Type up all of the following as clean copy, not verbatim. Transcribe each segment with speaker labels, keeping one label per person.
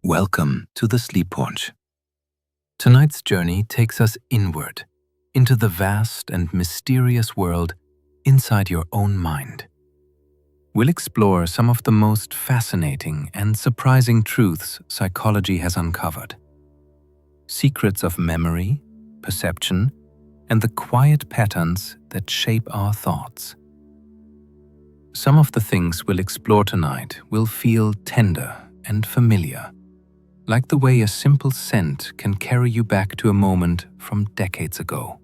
Speaker 1: Welcome to the Sleep Porch. Tonight's journey takes us inward, into the vast and mysterious world inside your own mind. We'll explore some of the most fascinating and surprising truths psychology has uncovered. Secrets of memory, perception, and the quiet patterns that shape our thoughts. Some of the things we'll explore tonight will feel tender and familiar, like the way a simple scent can carry you back to a moment from decades ago.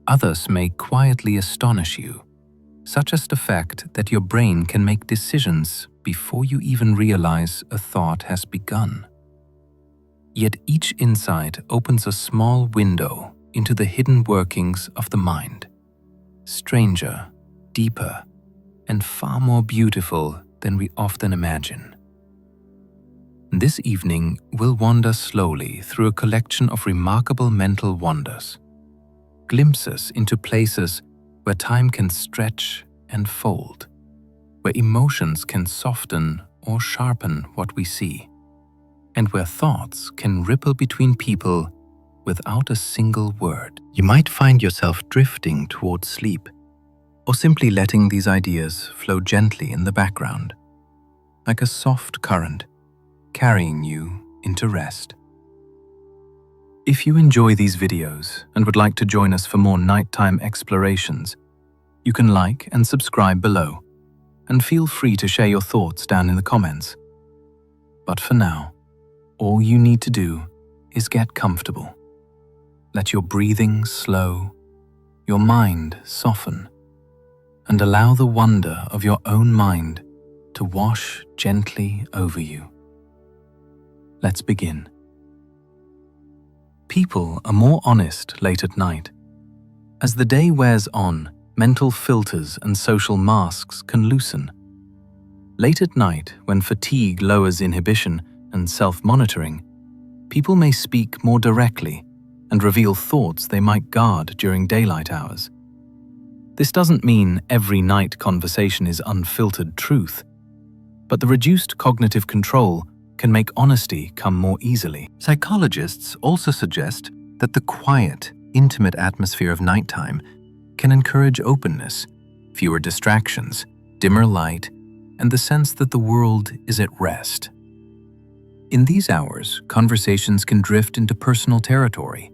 Speaker 1: Others may quietly astonish you, such as the fact that your brain can make decisions before you even realize a thought has begun. Yet each insight opens a small window into the hidden workings of the mind, stranger, deeper, and far more beautiful than we often imagine. This evening, we'll wander slowly through a collection of remarkable mental wonders, glimpses into places where time can stretch and fold, where emotions can soften or sharpen what we see, and where thoughts can ripple between people without a single word. You might find yourself drifting towards sleep, or simply letting these ideas flow gently in the background, like a soft current carrying you into rest. If you enjoy these videos and would like to join us for more nighttime explorations, you can like and subscribe below, and feel free to share your thoughts down in the comments. But for now, all you need to do is get comfortable. Let your breathing slow, your mind soften, and allow the wonder of your own mind to wash gently over you. Let's begin. People are more honest late at night. As the day wears on, mental filters and social masks can loosen. Late at night, when fatigue lowers inhibition and self-monitoring, people may speak more directly and reveal thoughts they might guard during daylight hours. This doesn't mean every night conversation is unfiltered truth, but the reduced cognitive control can make honesty come more easily. Psychologists also suggest that the quiet, intimate atmosphere of nighttime can encourage openness, fewer distractions, dimmer light, and the sense that the world is at rest. In these hours, conversations can drift into personal territory,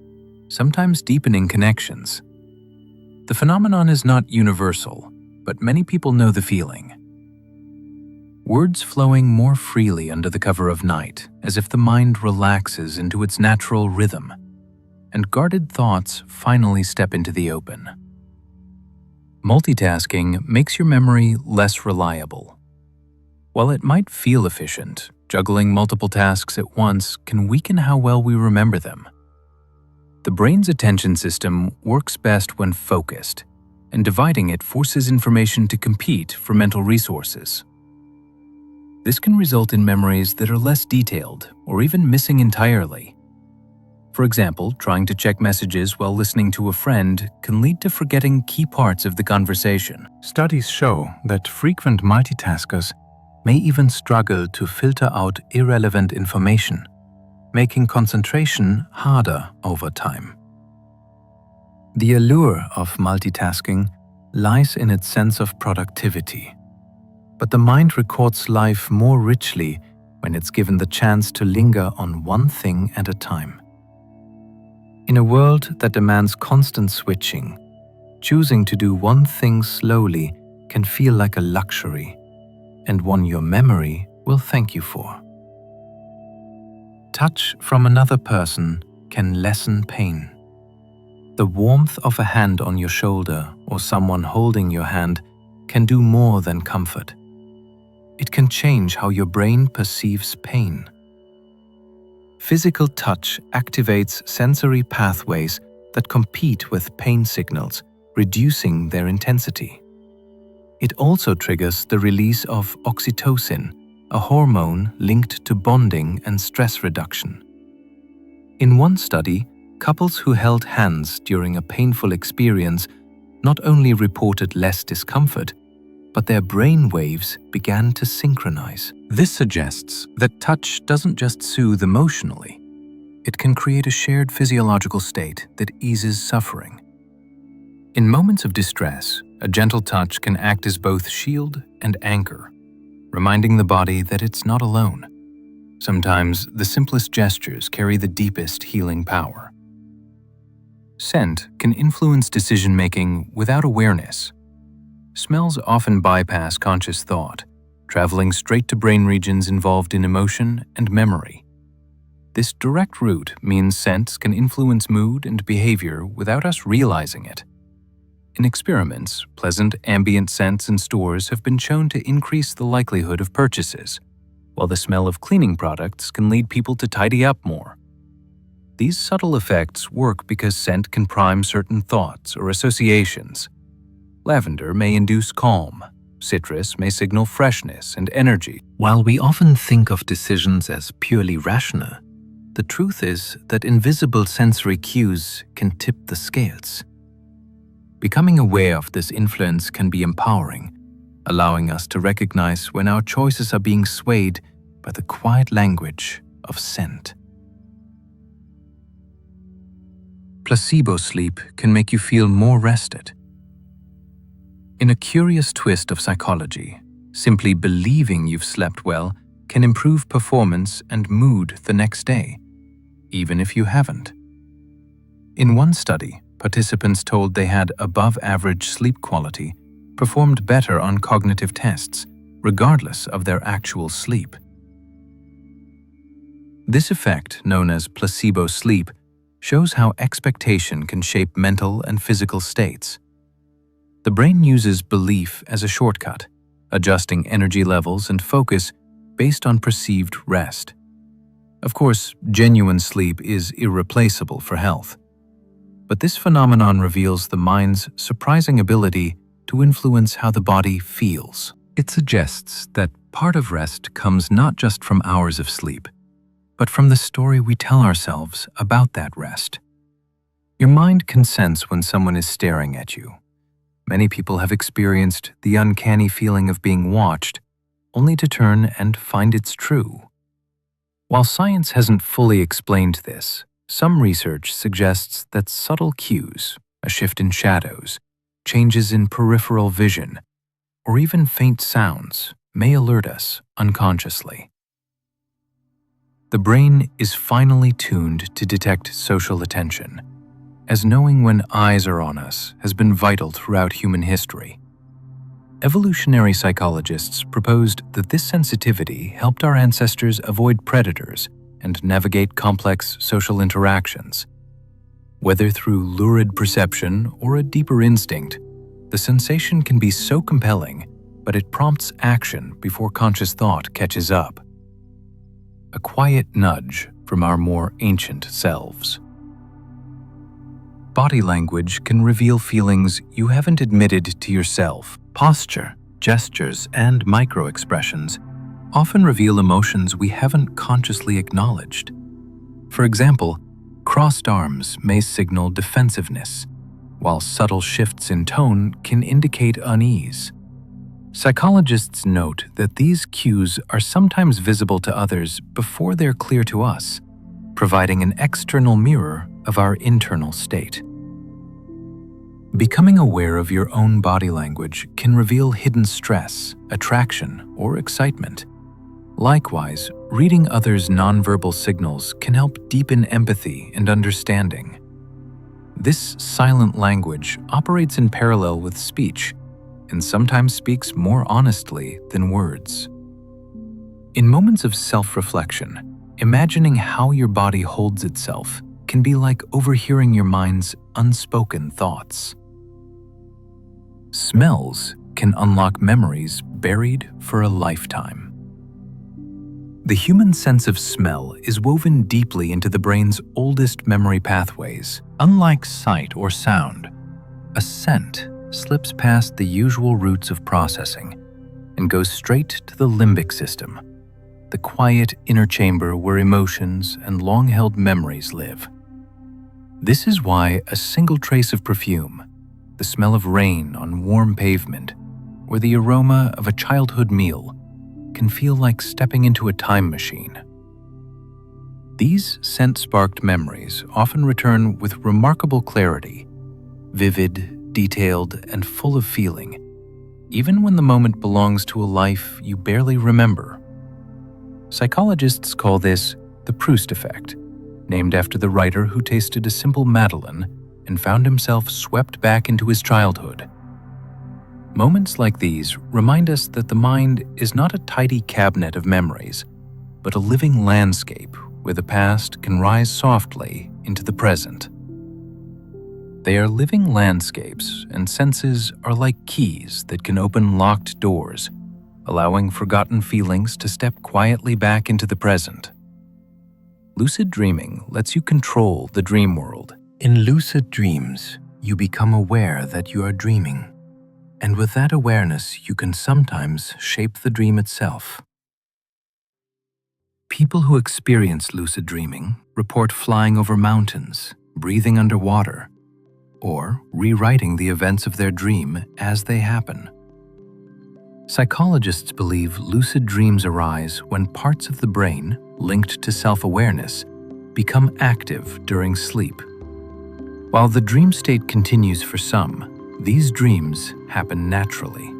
Speaker 1: sometimes deepening connections. The phenomenon is not universal, but many people know the feeling. Words flowing more freely under the cover of night, as if the mind relaxes into its natural rhythm, and guarded thoughts finally step into the open. Multitasking makes your memory less reliable. While it might feel efficient, juggling multiple tasks at once can weaken how well we remember them. The brain's attention system works best when focused, and dividing it forces information to compete for mental resources. This can result in memories that are less detailed or even missing entirely. For example, trying to check messages while listening to a friend can lead to forgetting key parts of the conversation. Studies show that frequent multitaskers may even struggle to filter out irrelevant information, making concentration harder over time. The allure of multitasking lies in its sense of productivity. But the mind records life more richly when it's given the chance to linger on one thing at a time. In a world that demands constant switching, choosing to do one thing slowly can feel like a luxury, and one your memory will thank you for. Touch from another person can lessen pain. The warmth of a hand on your shoulder or someone holding your hand can do more than comfort. It can change how your brain perceives pain. Physical touch activates sensory pathways that compete with pain signals, reducing their intensity. It also triggers the release of oxytocin, a hormone linked to bonding and stress reduction. In one study, couples who held hands during a painful experience not only reported less discomfort, but their brain waves began to synchronize. This suggests that touch doesn't just soothe emotionally. It can create a shared physiological state that eases suffering. In moments of distress, a gentle touch can act as both shield and anchor, reminding the body that it's not alone. Sometimes the simplest gestures carry the deepest healing power. Scent can influence decision-making without awareness. Smells often bypass conscious thought, traveling straight to brain regions involved in emotion and memory. This direct route means scents can influence mood and behavior without us realizing it. In experiments, pleasant ambient scents in stores have been shown to increase the likelihood of purchases, while the smell of cleaning products can lead people to tidy up more. These subtle effects work because scent can prime certain thoughts or associations. Lavender may induce calm. Citrus may signal freshness and energy. While we often think of decisions as purely rational, the truth is that invisible sensory cues can tip the scales. Becoming aware of this influence can be empowering, allowing us to recognize when our choices are being swayed by the quiet language of scent. Placebo sleep can make you feel more rested. In a curious twist of psychology, simply believing you've slept well can improve performance and mood the next day, even if you haven't. In one study, participants told they had above-average sleep quality performed better on cognitive tests, regardless of their actual sleep. This effect, known as placebo sleep, shows how expectation can shape mental and physical states. The brain uses belief as a shortcut, adjusting energy levels and focus based on perceived rest. Of course, genuine sleep is irreplaceable for health. But this phenomenon reveals the mind's surprising ability to influence how the body feels. It suggests that part of rest comes not just from hours of sleep, but from the story we tell ourselves about that rest. Your mind can sense when someone is staring at you. Many people have experienced the uncanny feeling of being watched, only to turn and find it's true. While science hasn't fully explained this, some research suggests that subtle cues, a shift in shadows, changes in peripheral vision, or even faint sounds may alert us unconsciously. The brain is finely tuned to detect social attention, as knowing when eyes are on us has been vital throughout human history. Evolutionary psychologists proposed that this sensitivity helped our ancestors avoid predators and navigate complex social interactions. Whether through lurid perception or a deeper instinct, the sensation can be so compelling, but it prompts action before conscious thought catches up. A quiet nudge from our more ancient selves. Body language can reveal feelings you haven't admitted to yourself. Posture, gestures, and micro-expressions often reveal emotions we haven't consciously acknowledged. For example, crossed arms may signal defensiveness, while subtle shifts in tone can indicate unease. Psychologists note that these cues are sometimes visible to others before they're clear to us, providing an external mirror of our internal state. Becoming aware of your own body language can reveal hidden stress, attraction, or excitement. Likewise, reading others' nonverbal signals can help deepen empathy and understanding. This silent language operates in parallel with speech and sometimes speaks more honestly than words. In moments of self-reflection, imagining how your body holds itself can be like overhearing your mind's unspoken thoughts. Smells can unlock memories buried for a lifetime. The human sense of smell is woven deeply into the brain's oldest memory pathways. Unlike sight or sound, a scent slips past the usual routes of processing and goes straight to the limbic system, the quiet inner chamber where emotions and long-held memories live. This is why a single trace of perfume, the smell of rain on warm pavement, or the aroma of a childhood meal can feel like stepping into a time machine. These scent-sparked memories often return with remarkable clarity, vivid, detailed, and full of feeling, even when the moment belongs to a life you barely remember. Psychologists call this the Proust effect, named after the writer who tasted a simple madeleine and found himself swept back into his childhood. Moments like these remind us that the mind is not a tidy cabinet of memories, but a living landscape where the past can rise softly into the present. They are living landscapes, and senses are like keys that can open locked doors, allowing forgotten feelings to step quietly back into the present. Lucid dreaming lets you control the dream world. In lucid dreams, you become aware that you are dreaming, and with that awareness, you can sometimes shape the dream itself. People who experience lucid dreaming report flying over mountains, breathing underwater, or rewriting the events of their dream as they happen. Psychologists believe lucid dreams arise when parts of the brain linked to self-awareness become active during sleep. While the dream state continues for some, these dreams happen naturally.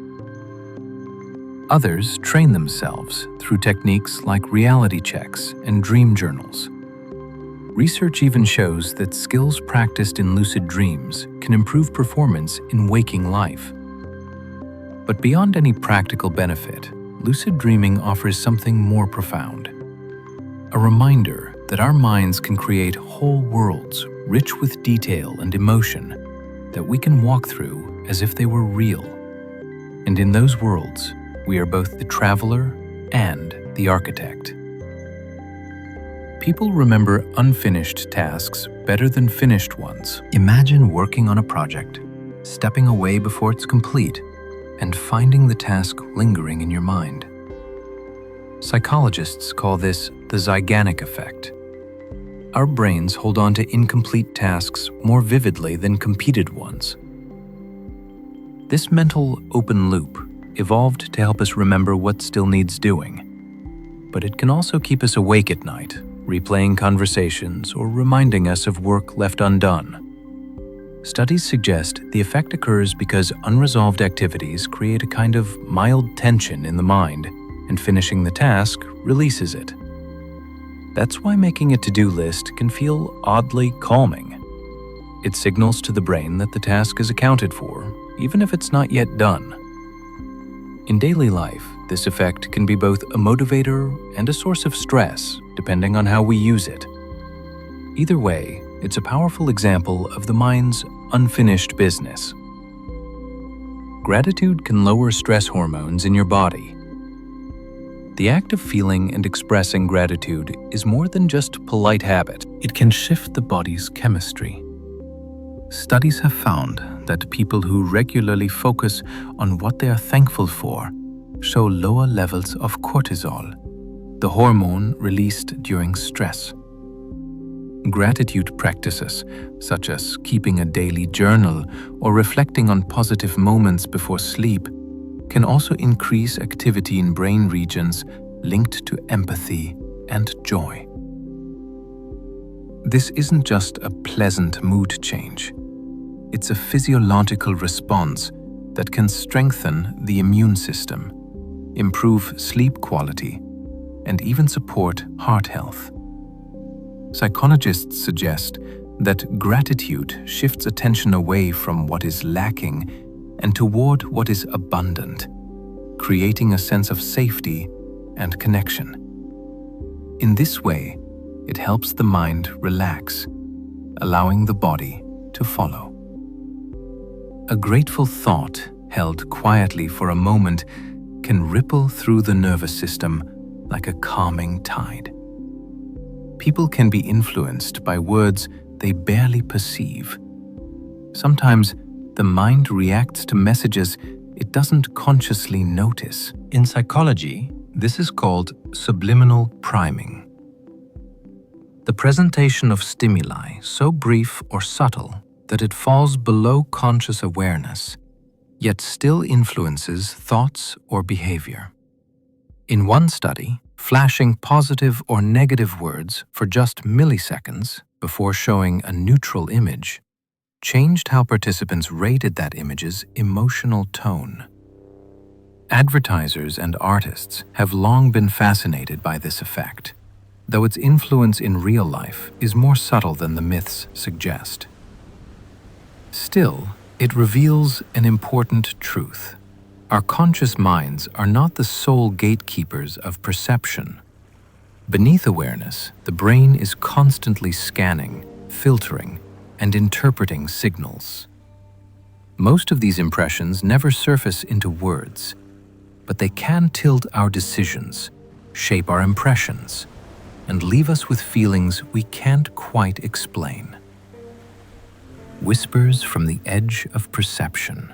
Speaker 1: Others train themselves through techniques like reality checks and dream journals. Research even shows that skills practiced in lucid dreams can improve performance in waking life. But beyond any practical benefit, lucid dreaming offers something more profound. A reminder that our minds can create whole worlds rich with detail and emotion that we can walk through as if they were real. And in those worlds, we are both the traveler and the architect. People remember unfinished tasks better than finished ones. Imagine working on a project, stepping away before it's complete, and finding the task lingering in your mind. Psychologists call this the Zeigarnik effect. Our brains hold on to incomplete tasks more vividly than completed ones. This mental open loop evolved to help us remember what still needs doing, but it can also keep us awake at night, replaying conversations or reminding us of work left undone. Studies suggest the effect occurs because unresolved activities create a kind of mild tension in the mind, and finishing the task releases it. That's why making a to-do list can feel oddly calming. It signals to the brain that the task is accounted for, even if it's not yet done. In daily life, this effect can be both a motivator and a source of stress, depending on how we use it. Either way, it's a powerful example of the mind's unfinished business. Gratitude can lower stress hormones in your body. The act of feeling and expressing gratitude is more than just polite habit. It can shift the body's chemistry. Studies have found that people who regularly focus on what they are thankful for show lower levels of cortisol, the hormone released during stress. Gratitude practices, such as keeping a daily journal or reflecting on positive moments before sleep, can also increase activity in brain regions linked to empathy and joy. This isn't just a pleasant mood change. It's a physiological response that can strengthen the immune system, improve sleep quality, and even support heart health. Psychologists suggest that gratitude shifts attention away from what is lacking and toward what is abundant, creating a sense of safety and connection. In this way, it helps the mind relax, allowing the body to follow. A grateful thought held quietly for a moment can ripple through the nervous system like a calming tide. People can be influenced by words they barely perceive. Sometimes the mind reacts to messages it doesn't consciously notice. In psychology, this is called subliminal priming. The presentation of stimuli so brief or subtle that it falls below conscious awareness yet still influences thoughts or behavior. In one study, flashing positive or negative words for just milliseconds before showing a neutral image changed how participants rated that image's emotional tone. Advertisers and artists have long been fascinated by this effect, though its influence in real life is more subtle than the myths suggest. Still, it reveals an important truth. Our conscious minds are not the sole gatekeepers of perception. Beneath awareness, the brain is constantly scanning, filtering, and interpreting signals. Most of these impressions never surface into words, but they can tilt our decisions, shape our impressions, and leave us with feelings we can't quite explain. Whispers from the edge of perception.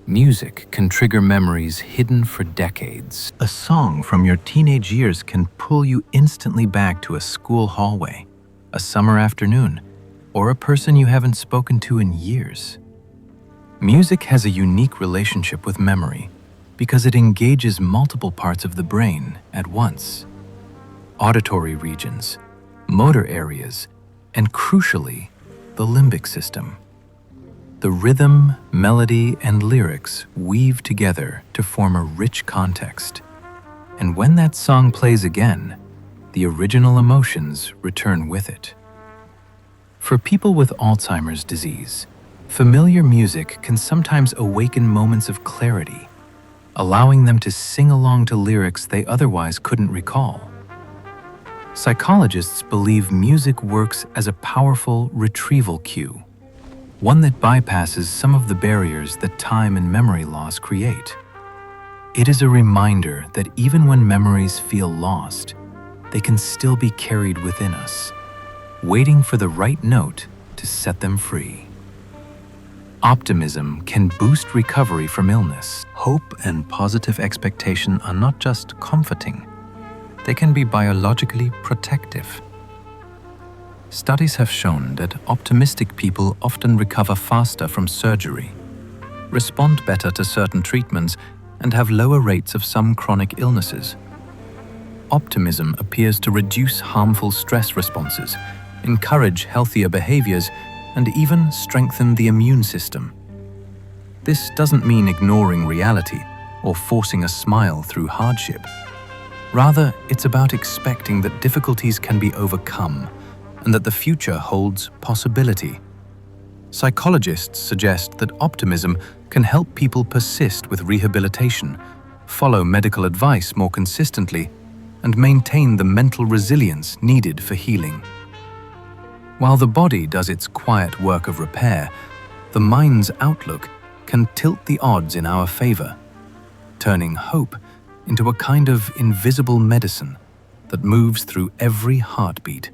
Speaker 1: Music can trigger memories hidden for decades. A song from your teenage years can pull you instantly back to a school hallway, a summer afternoon, or a person you haven't spoken to in years. Music has a unique relationship with memory because it engages multiple parts of the brain at once. Auditory regions, motor areas, and crucially, the limbic system. The rhythm, melody, and lyrics weave together to form a rich context. And when that song plays again, the original emotions return with it. For people with Alzheimer's disease, familiar music can sometimes awaken moments of clarity, allowing them to sing along to lyrics they otherwise couldn't recall. Psychologists believe music works as a powerful retrieval cue, one that bypasses some of the barriers that time and memory loss create. It is a reminder that even when memories feel lost, they can still be carried within us, waiting for the right note to set them free. Optimism can boost recovery from illness. Hope and positive expectation are not just comforting, they can be biologically protective. Studies have shown that optimistic people often recover faster from surgery, respond better to certain treatments, and have lower rates of some chronic illnesses. Optimism appears to reduce harmful stress responses, encourage healthier behaviors, and even strengthen the immune system. This doesn't mean ignoring reality or forcing a smile through hardship. Rather, it's about expecting that difficulties can be overcome and that the future holds possibility. Psychologists suggest that optimism can help people persist with rehabilitation, follow medical advice more consistently, and maintain the mental resilience needed for healing. While the body does its quiet work of repair, the mind's outlook can tilt the odds in our favor, turning hope into a kind of invisible medicine that moves through every heartbeat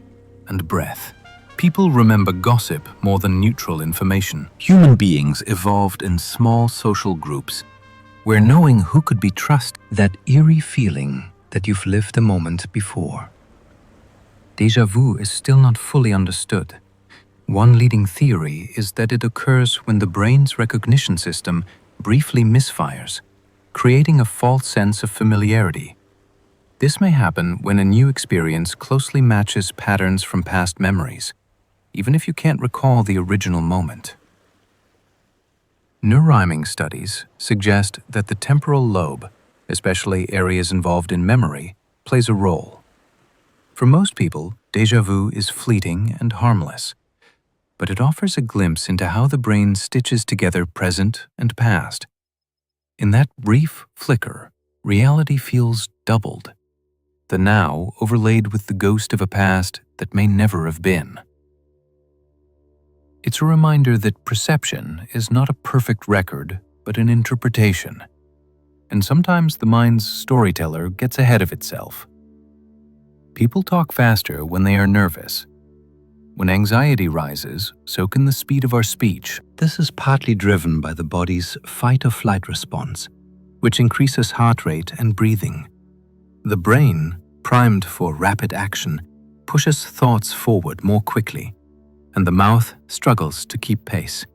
Speaker 1: and breath. People remember gossip more than neutral information. Human beings evolved in small social groups, where knowing who could be trusted, that eerie feeling that you've lived a moment before. Déjà vu is still not fully understood. One leading theory is that it occurs when the brain's recognition system briefly misfires, creating a false sense of familiarity. This may happen when a new experience closely matches patterns from past memories, even if you can't recall the original moment. Neuromiming studies suggest that the temporal lobe, especially areas involved in memory, plays a role. For most people, déjà vu is fleeting and harmless, but it offers a glimpse into how the brain stitches together present and past. In that brief flicker, reality feels doubled, the now overlaid with the ghost of a past that may never have been. It's a reminder that perception is not a perfect record, but an interpretation. And sometimes the mind's storyteller gets ahead of itself. People talk faster when they are nervous. When anxiety rises, so can the speed of our speech. This is partly driven by the body's fight-or-flight response, which increases heart rate and breathing. The brain, primed for rapid action, pushes thoughts forward more quickly, and the mouth struggles to keep pace.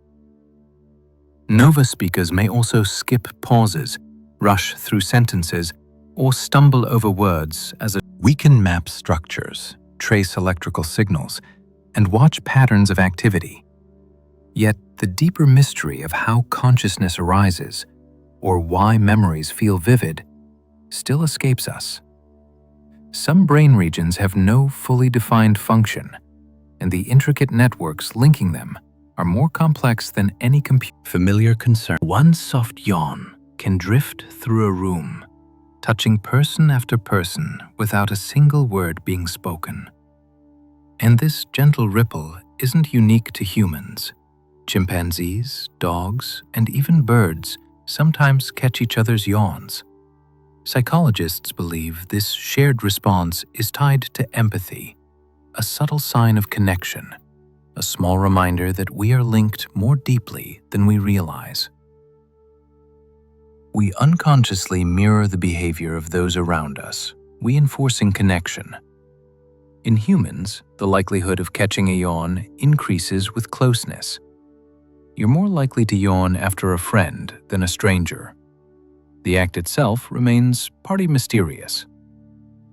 Speaker 1: Nova speakers may also skip pauses, rush through sentences, or stumble over words as we can map structures, trace electrical signals, and watch patterns of activity. Yet the deeper mystery of how consciousness arises, or why memories feel vivid, still escapes us. Some brain regions have no fully defined function, and the intricate networks linking them are more complex than any familiar concern. One soft yawn can drift through a room, touching person after person without a single word being spoken. And this gentle ripple isn't unique to humans. Chimpanzees, dogs, and even birds sometimes catch each other's yawns. Psychologists believe this shared response is tied to empathy, a subtle sign of connection, a small reminder that we are linked more deeply than we realize. We unconsciously mirror the behavior of those around us, reinforcing connection. In humans, the likelihood of catching a yawn increases with closeness. You're more likely to yawn after a friend than a stranger. The act itself remains partly mysterious.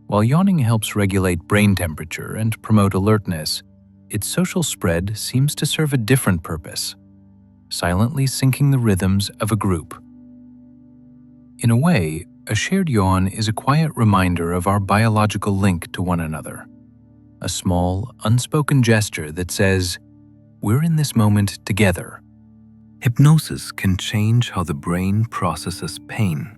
Speaker 1: While yawning helps regulate brain temperature and promote alertness, its social spread seems to serve a different purpose, silently syncing the rhythms of a group. In a way, a shared yawn is a quiet reminder of our biological link to one another. A small, unspoken gesture that says, "We're in this moment together." Hypnosis can change how the brain processes pain.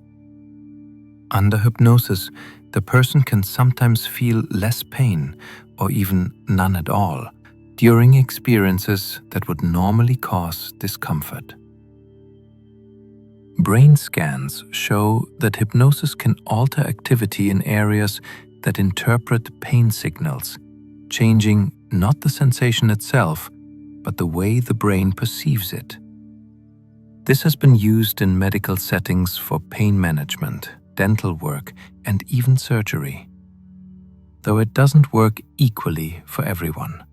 Speaker 1: Under hypnosis, the person can sometimes feel less pain, or even none at all, during experiences that would normally cause discomfort. Brain scans show that hypnosis can alter activity in areas that interpret pain signals, changing not the sensation itself, but the way the brain perceives it. This has been used in medical settings for pain management, dental work, and even surgery. Though it doesn't work equally for everyone.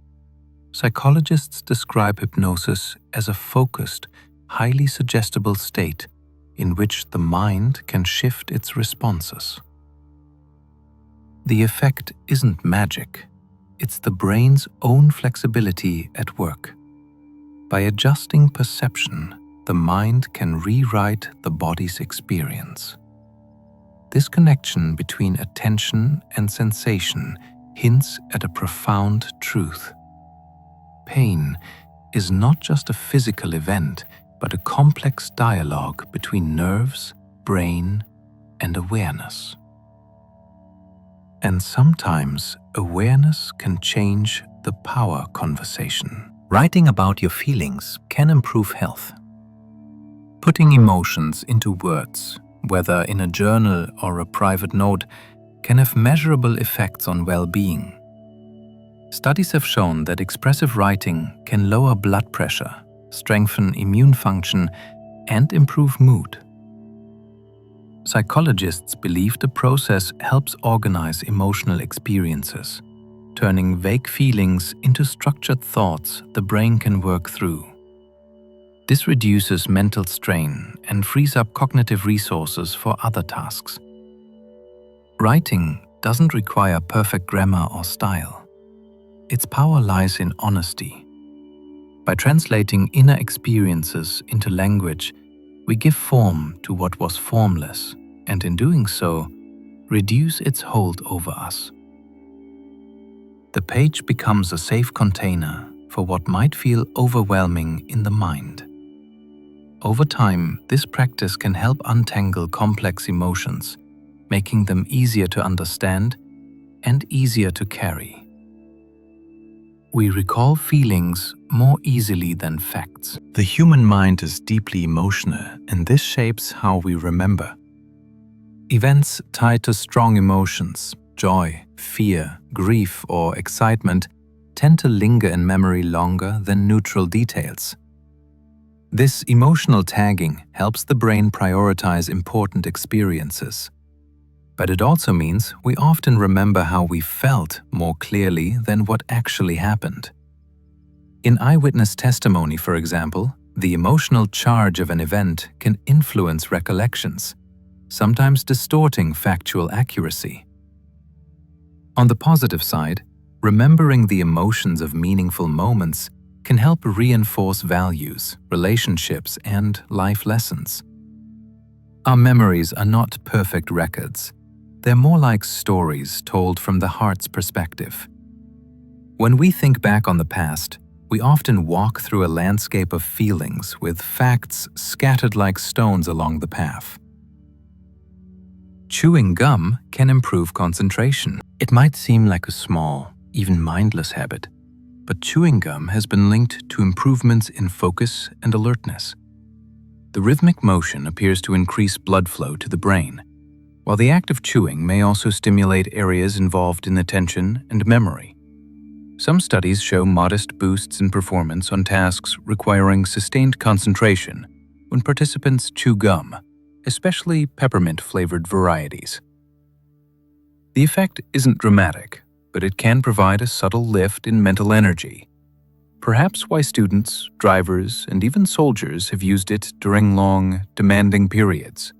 Speaker 1: Psychologists describe hypnosis as a focused, highly suggestible state in which the mind can shift its responses. The effect isn't magic, it's the brain's own flexibility at work. By adjusting perception, the mind can rewrite the body's experience. This connection between attention and sensation hints at a profound truth. Pain is not just a physical event, but a complex dialogue between nerves, brain, and awareness. And sometimes awareness can change the power conversation. Writing about your feelings can improve health. Putting emotions into words, whether in a journal or a private note, can have measurable effects on well-being. Studies have shown that expressive writing can lower blood pressure, strengthen immune function, and improve mood. Psychologists believe the process helps organize emotional experiences, turning vague feelings into structured thoughts the brain can work through. This reduces mental strain and frees up cognitive resources for other tasks. Writing doesn't require perfect grammar or style. Its power lies in honesty. By translating inner experiences into language, we give form to what was formless, and in doing so, reduce its hold over us. The page becomes a safe container for what might feel overwhelming in the mind. Over time, this practice can help untangle complex emotions, making them easier to understand and easier to carry. We recall feelings more easily than facts. The human mind is deeply emotional, and this shapes how we remember. Events tied to strong emotions, joy, fear, grief, or excitement, tend to linger in memory longer than neutral details. This emotional tagging helps the brain prioritize important experiences. But it also means we often remember how we felt more clearly than what actually happened. In eyewitness testimony, for example, The emotional charge of an event can influence recollections, sometimes distorting factual accuracy. On the positive side, remembering the emotions of meaningful moments can help reinforce values, relationships, and life lessons. Our memories are not perfect records. They're more like stories told from the heart's perspective. When we think back on the past, we often walk through a landscape of feelings with facts scattered like stones along the path. Chewing gum can improve concentration. It might seem like a small, even mindless habit, but chewing gum has been linked to improvements in focus and alertness. The rhythmic motion appears to increase blood flow to the brain, while the act of chewing may also stimulate areas involved in attention and memory. Some studies show modest boosts in performance on tasks requiring sustained concentration when participants chew gum, especially peppermint-flavored varieties. The effect isn't dramatic, but it can provide a subtle lift in mental energy. Perhaps why students, drivers, and even soldiers have used it during long, demanding periods.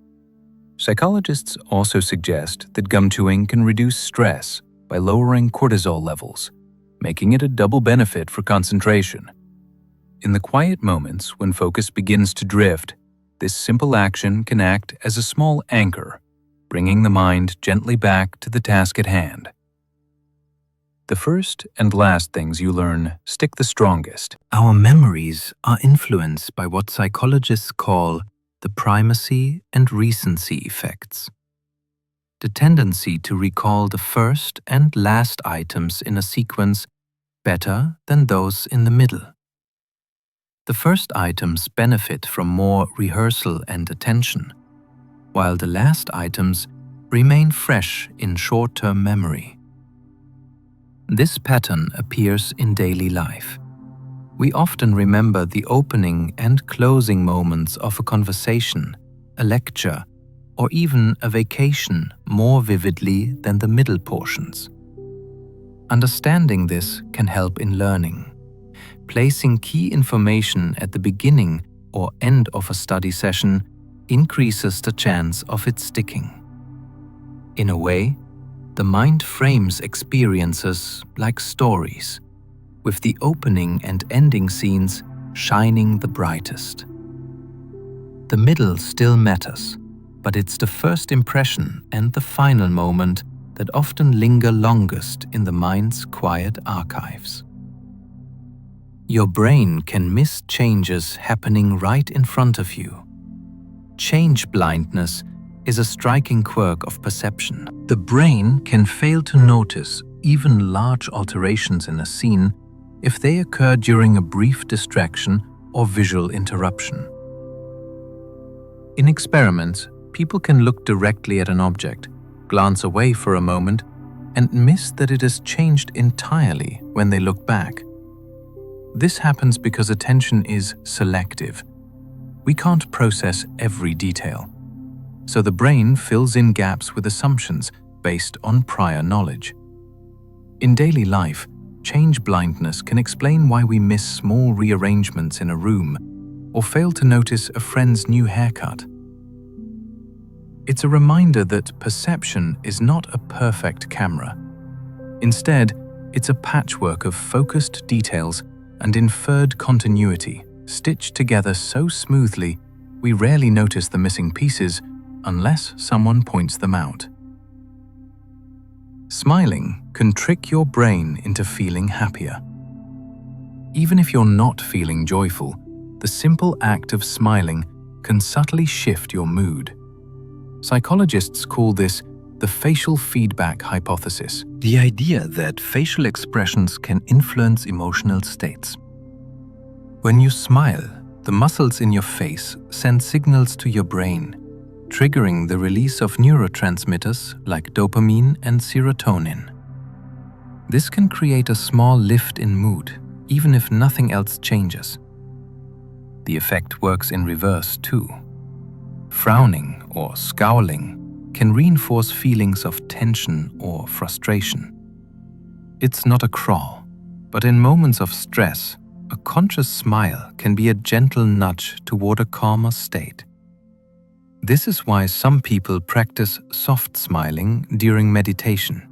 Speaker 1: Psychologists also suggest that gum chewing can reduce stress by lowering cortisol levels, making it a double benefit for concentration. In the quiet moments when focus begins to drift, this simple action can act as a small anchor, bringing the mind gently back to the task at hand. The first and last things you learn stick the strongest. Our memories are influenced by what psychologists call the primacy and recency effects. The tendency to recall the first and last items in a sequence better than those in the middle. The first items benefit from more rehearsal and attention, while the last items remain fresh in short-term memory. This pattern appears in daily life. We often remember the opening and closing moments of a conversation, a lecture, or even a vacation more vividly than the middle portions. Understanding this can help in learning. Placing key information at the beginning or end of a study session increases the chance of it sticking. In a way, the mind frames experiences like stories, with the opening and ending scenes shining the brightest. The middle still matters, but it's the first impression and the final moment that often linger longest in the mind's quiet archives. Your brain can miss changes happening right in front of you. Change blindness is a striking quirk of perception. The brain can fail to notice even large alterations in a scene if they occur during a brief distraction or visual interruption. In experiments, people can look directly at an object, glance away for a moment, and miss that it has changed entirely when they look back. This happens because attention is selective. We can't process every detail, so the brain fills in gaps with assumptions based on prior knowledge. In daily life, change blindness can explain why we miss small rearrangements in a room or fail to notice a friend's new haircut. It's a reminder that perception is not a perfect camera. Instead, it's a patchwork of focused details and inferred continuity stitched together so smoothly we rarely notice the missing pieces unless someone points them out. Smiling can trick your brain into feeling happier. Even if you're not feeling joyful, the simple act of smiling can subtly shift your mood. Psychologists call this the facial feedback hypothesis, the idea that facial expressions can influence emotional states. When you smile, the muscles in your face send signals to your brain, triggering the release of neurotransmitters like dopamine and serotonin. This can create a small lift in mood, even if nothing else changes. The effect works in reverse too. Frowning or scowling can reinforce feelings of tension or frustration. It's not a crawl, but in moments of stress, A conscious smile can be a gentle nudge toward a calmer state. This is why some people practice soft smiling during meditation,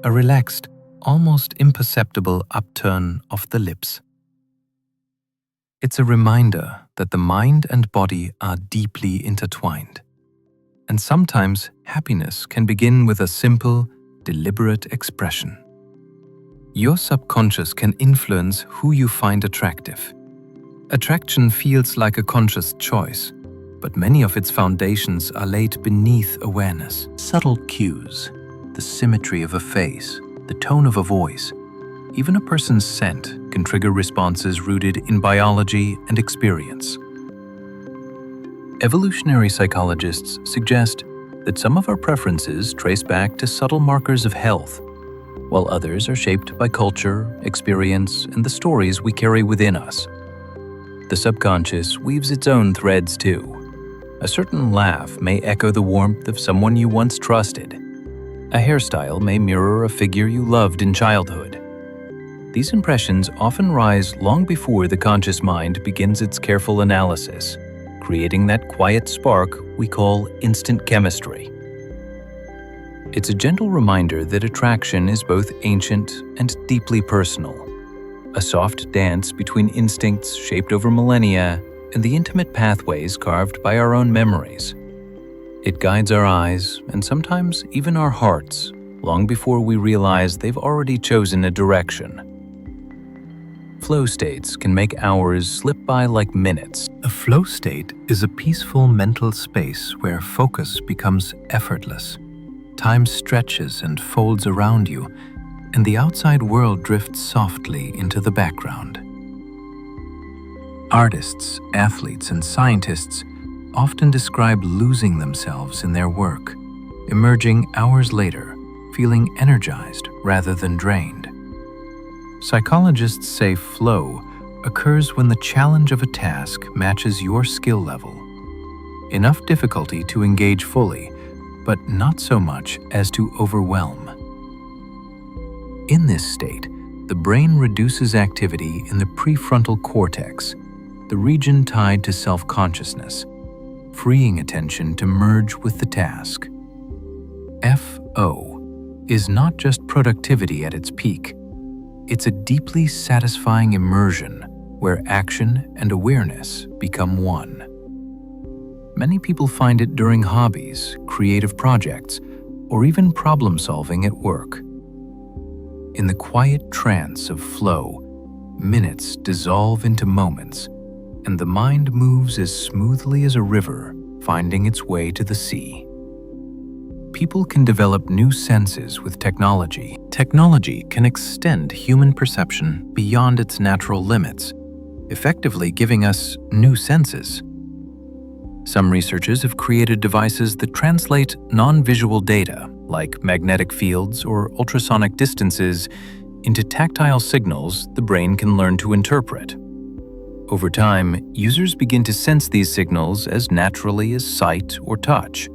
Speaker 1: a relaxed, almost imperceptible upturn of the lips. It's a reminder that the mind and body are deeply intertwined. And sometimes happiness can begin with a simple, deliberate expression. Your subconscious can influence who you find attractive. Attraction feels like a conscious choice, but many of its foundations are laid beneath awareness. Subtle cues, the symmetry of a face, the tone of a voice, even a person's scent can trigger responses rooted in biology and experience. Evolutionary psychologists suggest that some of our preferences trace back to subtle markers of health, while others are shaped by culture, experience, and the stories we carry within us. The subconscious weaves its own threads too. A certain laugh may echo the warmth of someone you once trusted. A hairstyle may mirror a figure you loved in childhood. These impressions often rise long before the conscious mind begins its careful analysis, creating that quiet spark we call instant chemistry. It's a gentle reminder that attraction is both ancient and deeply personal, a soft dance between instincts shaped over millennia and the intimate pathways carved by our own memories. It guides our eyes and sometimes even our hearts long before we realize they've already chosen a direction. Flow states can make hours slip by like minutes. A flow state is a peaceful mental space where focus becomes effortless. Time stretches and folds around you, and the outside world drifts softly into the background. Artists, athletes, and scientists often describe losing themselves in their work, emerging hours later, feeling energized rather than drained. Psychologists say flow occurs when the challenge of a task matches your skill level. Enough difficulty to engage fully, but not so much as to overwhelm. In this state, the brain reduces activity in the prefrontal cortex, the region tied to self-consciousness, freeing attention to merge with the task. FO is not just productivity at its peak. It's a deeply satisfying immersion where action and awareness become one. Many people find it during hobbies, creative projects, or even problem-solving at work. In the quiet trance of flow, minutes dissolve into moments, and the mind moves as smoothly as a river finding its way to the sea. People can develop new senses with technology. Technology can extend human perception beyond its natural limits, effectively giving us new senses. Some researchers have created devices that translate non-visual data, like magnetic fields or ultrasonic distances, into tactile signals the brain can learn to interpret. Over time, users begin to sense these signals as naturally as sight or touch,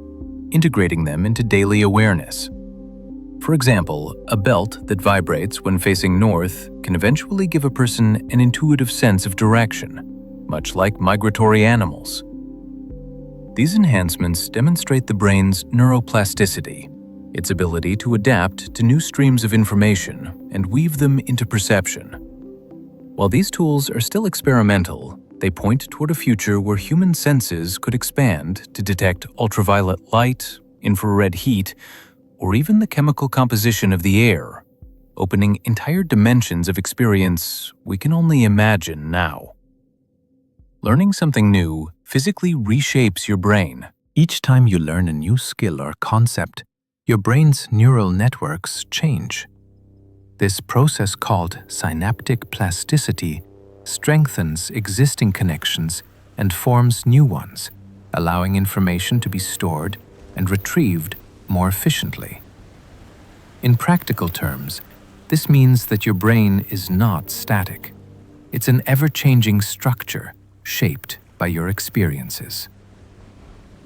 Speaker 1: integrating them into daily awareness. For example, a belt that vibrates when facing north can eventually give a person an intuitive sense of direction, much like migratory animals. These enhancements demonstrate the brain's neuroplasticity, its ability to adapt to new streams of information and weave them into perception. While these tools are still experimental, they point toward a future where human senses could expand to detect ultraviolet light, infrared heat, or even the chemical composition of the air, opening entire dimensions of experience we can only imagine now. Learning something new physically reshapes your brain. Each time you learn a new skill or concept, your brain's neural networks change. This process, called synaptic plasticity, strengthens existing connections and forms new ones, allowing information to be stored and retrieved more efficiently. In practical terms, this means that your brain is not static. It's an ever-changing structure shaped by your experiences.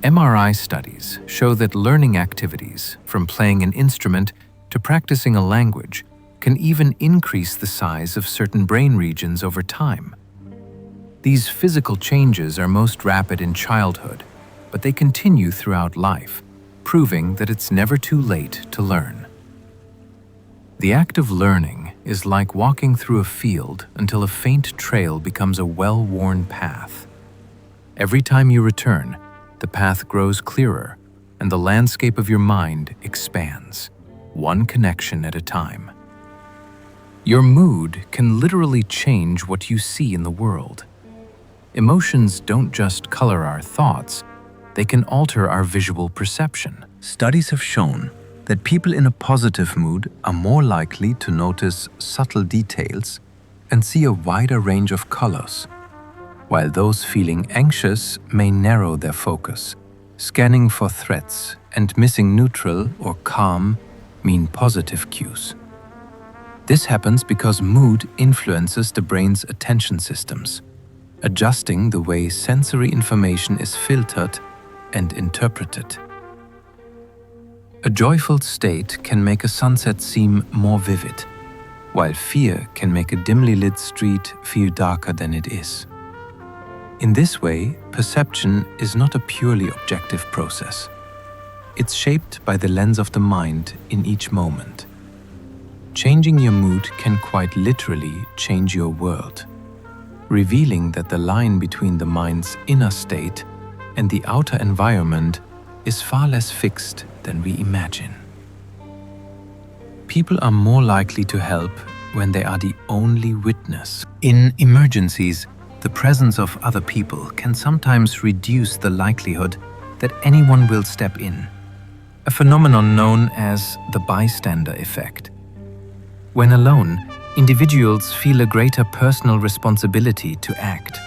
Speaker 1: MRI studies show that learning activities, from playing an instrument to practicing a language, can even increase the size of certain brain regions over time. These physical changes are most rapid in childhood, but they continue throughout life, proving that it's never too late to learn. The act of learning is like walking through a field until a faint trail becomes a well-worn path. Every time you return, the path grows clearer and the landscape of your mind expands, one connection at a time. Your mood can literally change what you see in the world. Emotions don't just color our thoughts, they can alter our visual perception. Studies have shown that people in a positive mood are more likely to notice subtle details and see a wider range of colors, while those feeling anxious may narrow their focus, scanning for threats, and missing neutral or calm mean positive cues. This happens because mood influences the brain's attention systems, adjusting the way sensory information is filtered and interpreted. A joyful state can make a sunset seem more vivid, while fear can make a dimly lit street feel darker than it is. In this way, perception is not a purely objective process. It's shaped by the lens of the mind in each moment. Changing your mood can quite literally change your world, revealing that the line between the mind's inner state and the outer environment is far less fixed than we imagine. People are more likely to help when they are the only witness. In emergencies, the presence of other people can sometimes reduce the likelihood that anyone will step in, a phenomenon known as the bystander effect. When alone, individuals feel a greater personal responsibility to act.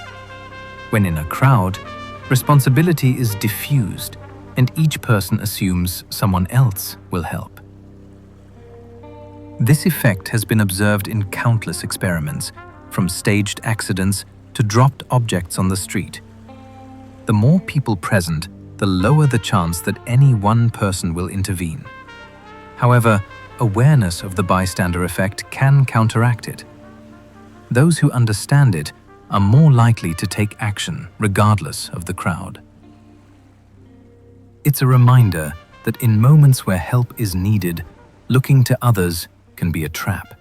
Speaker 1: When in a crowd, responsibility is diffused, and each person assumes someone else will help. This effect has been observed in countless experiments, from staged accidents to dropped objects on the street. The more people present, the lower the chance that any one person will intervene. However, awareness of the bystander effect can counteract it. Those who understand it are more likely to take action regardless of the crowd. It's a reminder that in moments where help is needed, looking to others can be a trap.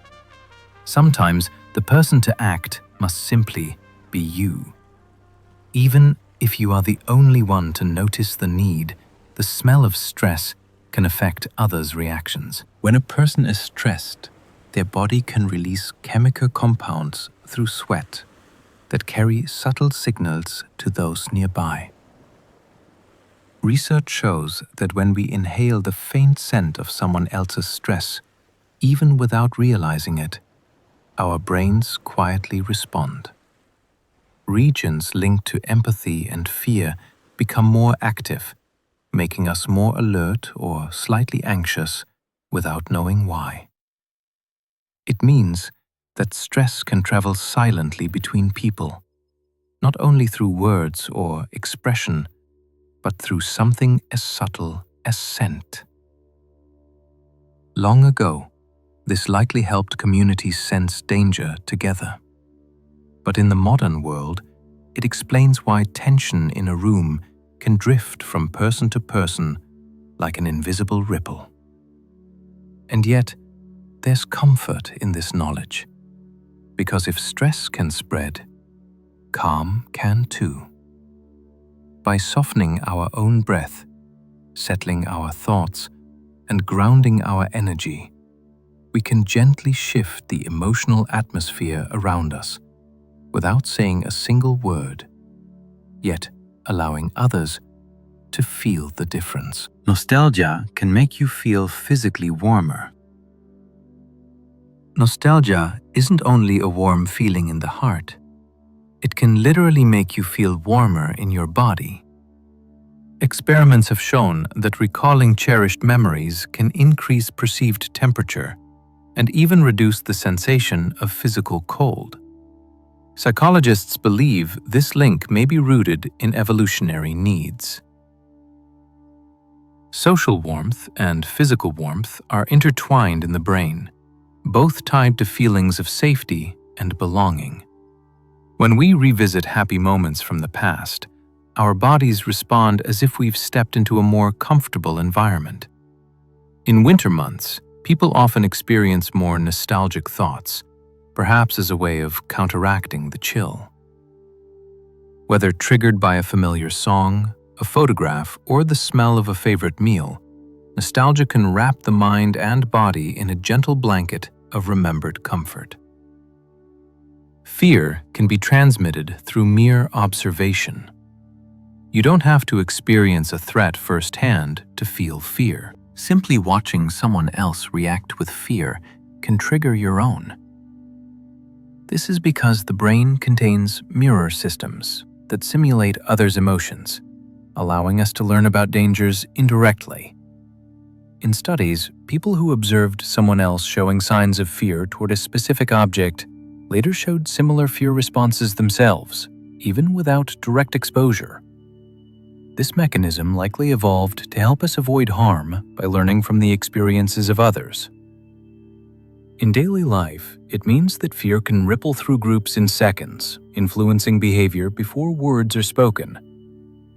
Speaker 1: Sometimes the person to act must simply be you. Even if you are the only one to notice the need, the smell of stress can affect others' reactions. When a person is stressed, their body can release chemical compounds through sweat that carry subtle signals to those nearby. Research shows that when we inhale the faint scent of someone else's stress, even without realizing it, our brains quietly respond. Regions linked to empathy and fear become more active, making us more alert or slightly anxious without knowing why. It means that stress can travel silently between people, not only through words or expression, but through something as subtle as scent. Long ago, this likely helped communities sense danger together. But in the modern world, it explains why tension in a room can drift from person to person like an invisible ripple. And yet, there's comfort in this knowledge, because if stress can spread, calm can too. By softening our own breath, settling our thoughts, and grounding our energy, we can gently shift the emotional atmosphere around us without saying a single word, yet allowing others to feel the difference. Nostalgia can make you feel physically warmer. Nostalgia isn't only a warm feeling in the heart. It can literally make you feel warmer in your body. Experiments have shown that recalling cherished memories can increase perceived temperature and even reduce the sensation of physical cold. Psychologists believe this link may be rooted in evolutionary needs. Social warmth and physical warmth are intertwined in the brain, both tied to feelings of safety and belonging. When we revisit happy moments from the past, our bodies respond as if we've stepped into a more comfortable environment. In winter months, people often experience more nostalgic thoughts, perhaps as a way of counteracting the chill. Whether triggered by a familiar song, a photograph, or the smell of a favorite meal, nostalgia can wrap the mind and body in a gentle blanket of remembered comfort. Fear can be transmitted through mere observation. You don't have to experience a threat firsthand to feel fear. Simply watching someone else react with fear can trigger your own. This is because the brain contains mirror systems that simulate others' emotions, allowing us to learn about dangers indirectly. In studies, people who observed someone else showing signs of fear toward a specific object later showed similar fear responses themselves, even without direct exposure. This mechanism likely evolved to help us avoid harm by learning from the experiences of others. In daily life, it means that fear can ripple through groups in seconds, influencing behavior before words are spoken.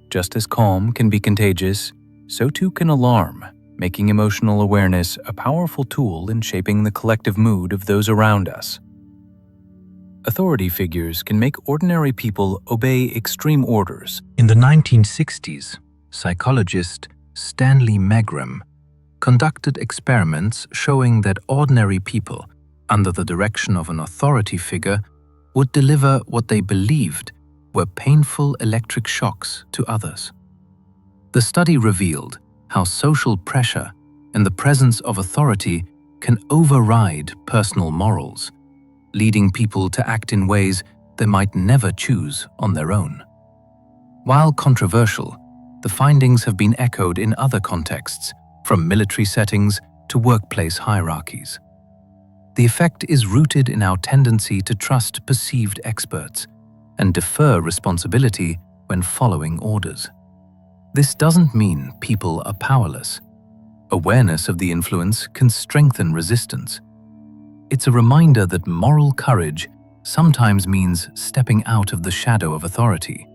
Speaker 1: Just as calm can be contagious, so too can alarm, making emotional awareness a powerful tool in shaping the collective mood of those around us. Authority figures can make ordinary people obey extreme orders. In the 1960s, psychologist Stanley Megram conducted experiments showing that ordinary people, under the direction of an authority figure, would deliver what they believed were painful electric shocks to others. The study revealed how social pressure and the presence of authority can override personal morals, leading people to act in ways they might never choose on their own. While controversial, the findings have been echoed in other contexts, from military settings to workplace hierarchies. The effect is rooted in our tendency to trust perceived experts and defer responsibility when following orders. This doesn't mean people are powerless. Awareness of the influence can strengthen resistance. It's a reminder that moral courage sometimes means stepping out of the shadow of authority,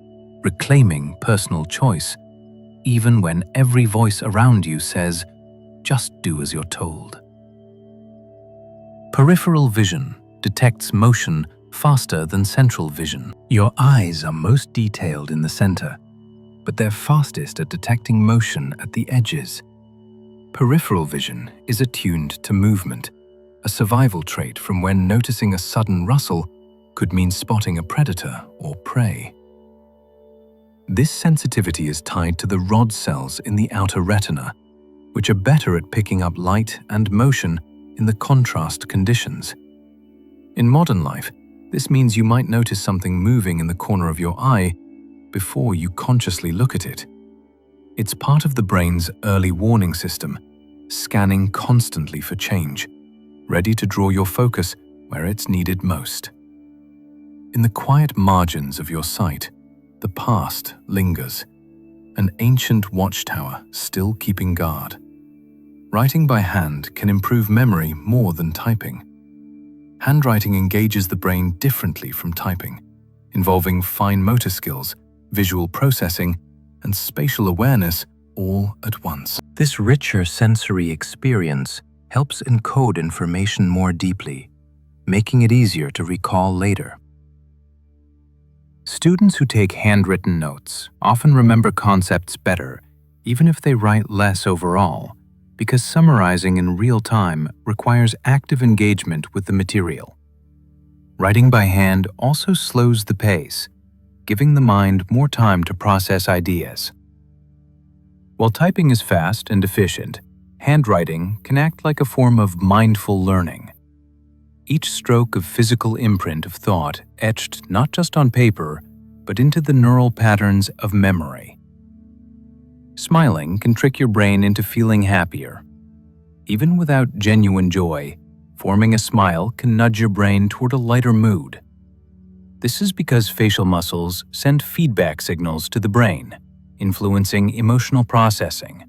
Speaker 1: reclaiming personal choice, even when every voice around you says, "Just do as you're told." Peripheral vision detects motion faster than central vision. Your eyes are most detailed in the center, but they're fastest at detecting motion at the edges. Peripheral vision is attuned to movement, a survival trait from when noticing a sudden rustle could mean spotting a predator or prey. This sensitivity is tied to the rod cells in the outer retina, which are better at picking up light and motion in the contrast conditions. In modern life, this means you might notice something moving in the corner of your eye before you consciously look at it. It's part of the brain's early warning system, scanning constantly for change, ready to draw your focus where it's needed most. In the quiet margins of your sight, the past lingers, an ancient watchtower still keeping guard. Writing by hand can improve memory more than typing. Handwriting engages the brain differently from typing, involving fine motor skills, visual processing, and spatial awareness all at once. This richer sensory experience helps encode information more deeply, making it easier to recall later. Students who take handwritten notes often remember concepts better, even if they write less overall, because summarizing in real time requires active engagement with the material. Writing by hand also slows the pace, giving the mind more time to process ideas. While typing is fast and efficient, handwriting can act like a form of mindful learning. Each stroke of physical imprint of thought etched not just on paper, but into the neural patterns of memory. Smiling can trick your brain into feeling happier. Even without genuine joy, forming a smile can nudge your brain toward a lighter mood. This is because facial muscles send feedback signals to the brain, influencing emotional processing.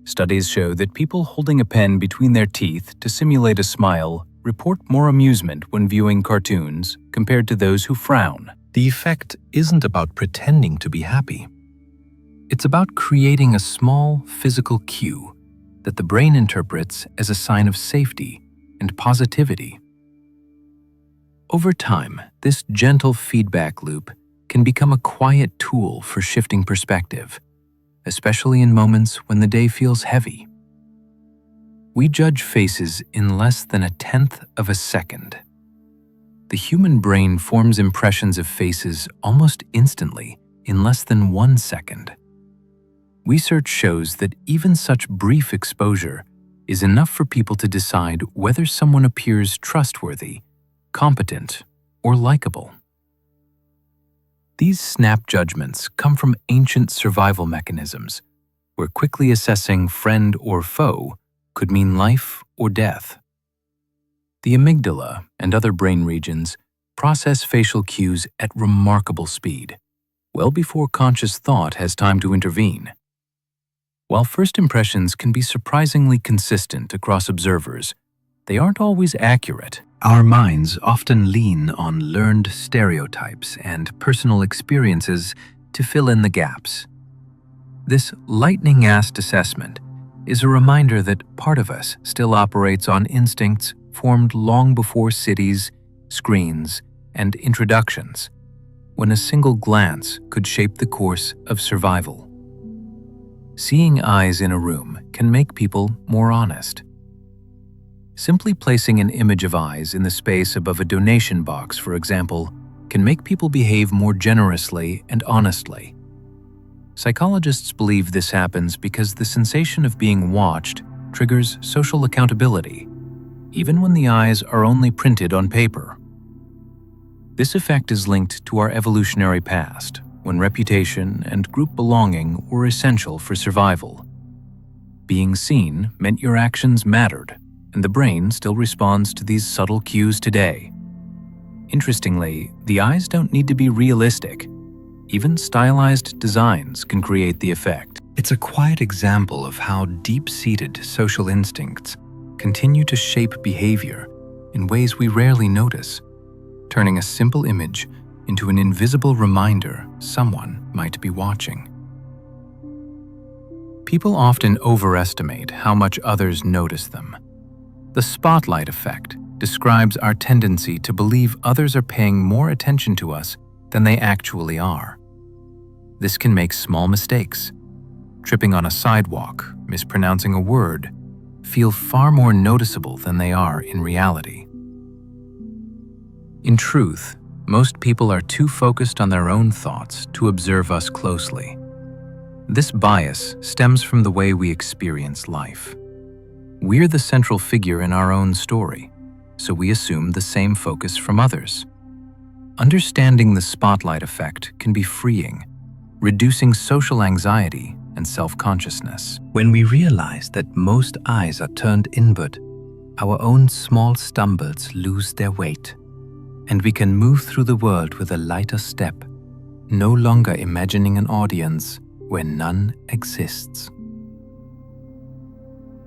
Speaker 1: Studies show that people holding a pen between their teeth to simulate a smile report more amusement when viewing cartoons compared to those who frown. The effect isn't about pretending to be happy. It's about creating a small physical cue that the brain interprets as a sign of safety and positivity. Over time, this gentle feedback loop can become a quiet tool for shifting perspective, especially in moments when the day feels heavy. We judge faces in less than 1/10 of a second. The human brain forms impressions of faces almost instantly in less than 1 second. Research shows that even such brief exposure is enough for people to decide whether someone appears trustworthy, competent, or likable. These snap judgments come from ancient survival mechanisms, where quickly assessing friend or foe could mean life or death. The amygdala and other brain regions process facial cues at remarkable speed, well before conscious thought has time to intervene. While first impressions can be surprisingly consistent across observers, they aren't always accurate. Our minds often lean on learned stereotypes and personal experiences to fill in the gaps. This lightning-assed assessment is a reminder that part of us still operates on instincts formed long before cities, screens, and introductions, when a single glance could shape the course of survival. Seeing eyes in a room can make people more honest. Simply placing an image of eyes in the space above a donation box, for example, can make people behave more generously and honestly. Psychologists believe this happens because the sensation of being watched triggers social accountability, even when the eyes are only printed on paper. This effect is linked to our evolutionary past, when reputation and group belonging were essential for survival. Being seen meant your actions mattered, and the brain still responds to these subtle cues today. Interestingly, the eyes don't need to be realistic. Even stylized designs can create the effect. It's a quiet example of how deep-seated social instincts continue to shape behavior in ways we rarely notice, turning a simple image into an invisible reminder someone might be watching. People often overestimate how much others notice them. The spotlight effect describes our tendency to believe others are paying more attention to us than they actually are. This can make small mistakes, tripping on a sidewalk, mispronouncing a word, feel far more noticeable than they are in reality. In truth, most people are too focused on their own thoughts to observe us closely. This bias stems from the way we experience life. We're the central figure in our own story, so we assume the same focus from others. Understanding the spotlight effect can be freeing, reducing social anxiety and self-consciousness. When we realize that most eyes are turned inward, our own small stumbles lose their weight, and we can move through the world with a lighter step, no longer imagining an audience where none exists.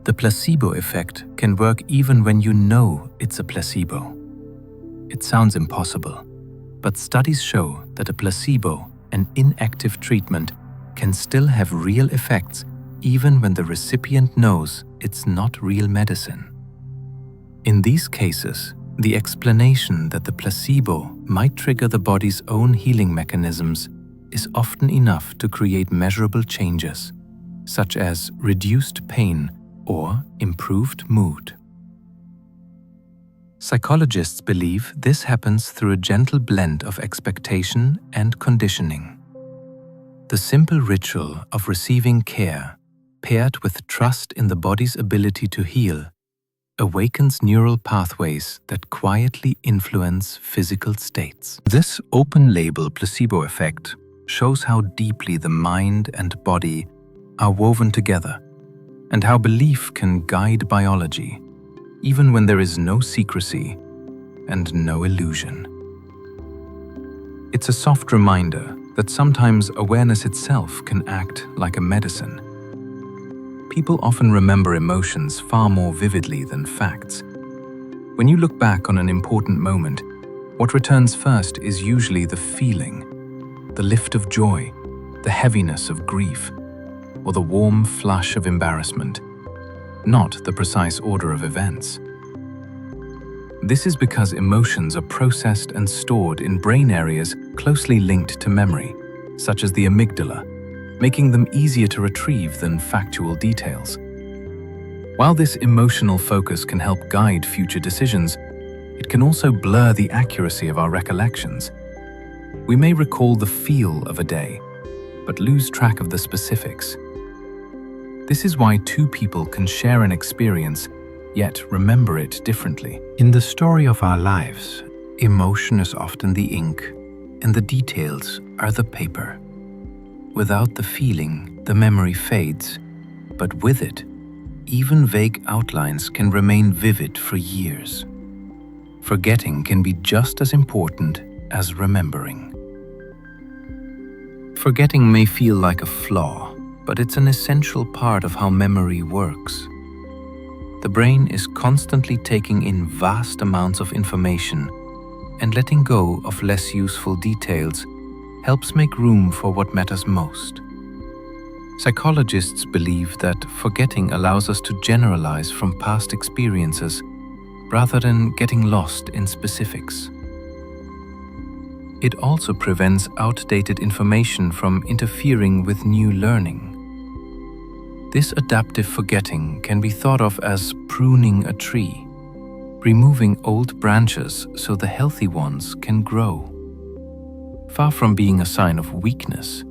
Speaker 1: The placebo effect can work even when you know it's a placebo. It sounds impossible, but studies show that a placebo, an inactive treatment, can still have real effects even when the recipient knows it's not real medicine. In these cases, the explanation that the placebo might trigger the body's own healing mechanisms is often enough to create measurable changes, such as reduced pain or improved mood. Psychologists believe this happens through a gentle blend of expectation and conditioning. The simple ritual of receiving care, paired with trust in the body's ability to heal, awakens neural pathways that quietly influence physical states. This open-label placebo effect shows how deeply the mind and body are woven together, and how belief can guide biology, even when there is no secrecy and no illusion. It's a soft reminder that sometimes awareness itself can act like a medicine. people often remember emotions far more vividly than facts. When you look back on an important moment, what returns first is usually the feeling, the lift of joy, the heaviness of grief, or the warm flush of embarrassment, not the precise order of events. This is because emotions are processed and stored in brain areas closely linked to memory, such as the amygdala, making them easier to retrieve than factual details. While this emotional focus can help guide future decisions, it can also blur the accuracy of our recollections. We may recall the feel of a day, but lose track of the specifics. This is why two people can share an experience, yet remember it differently. In the story of our lives, emotion is often the ink, and the details are the paper. Without the feeling, the memory fades, but with it, even vague outlines can remain vivid for years. Forgetting can be just as important as remembering. Forgetting may feel like a flaw, but it's an essential part of how memory works. The brain is constantly taking in vast amounts of information, and letting go of less useful details helps make room for what matters most. Psychologists believe that forgetting allows us to generalize from past experiences rather than getting lost in specifics. It also prevents outdated information from interfering with new learning. This adaptive forgetting can be thought of as pruning a tree, removing old branches so the healthy ones can grow. Far from being a sign of weakness,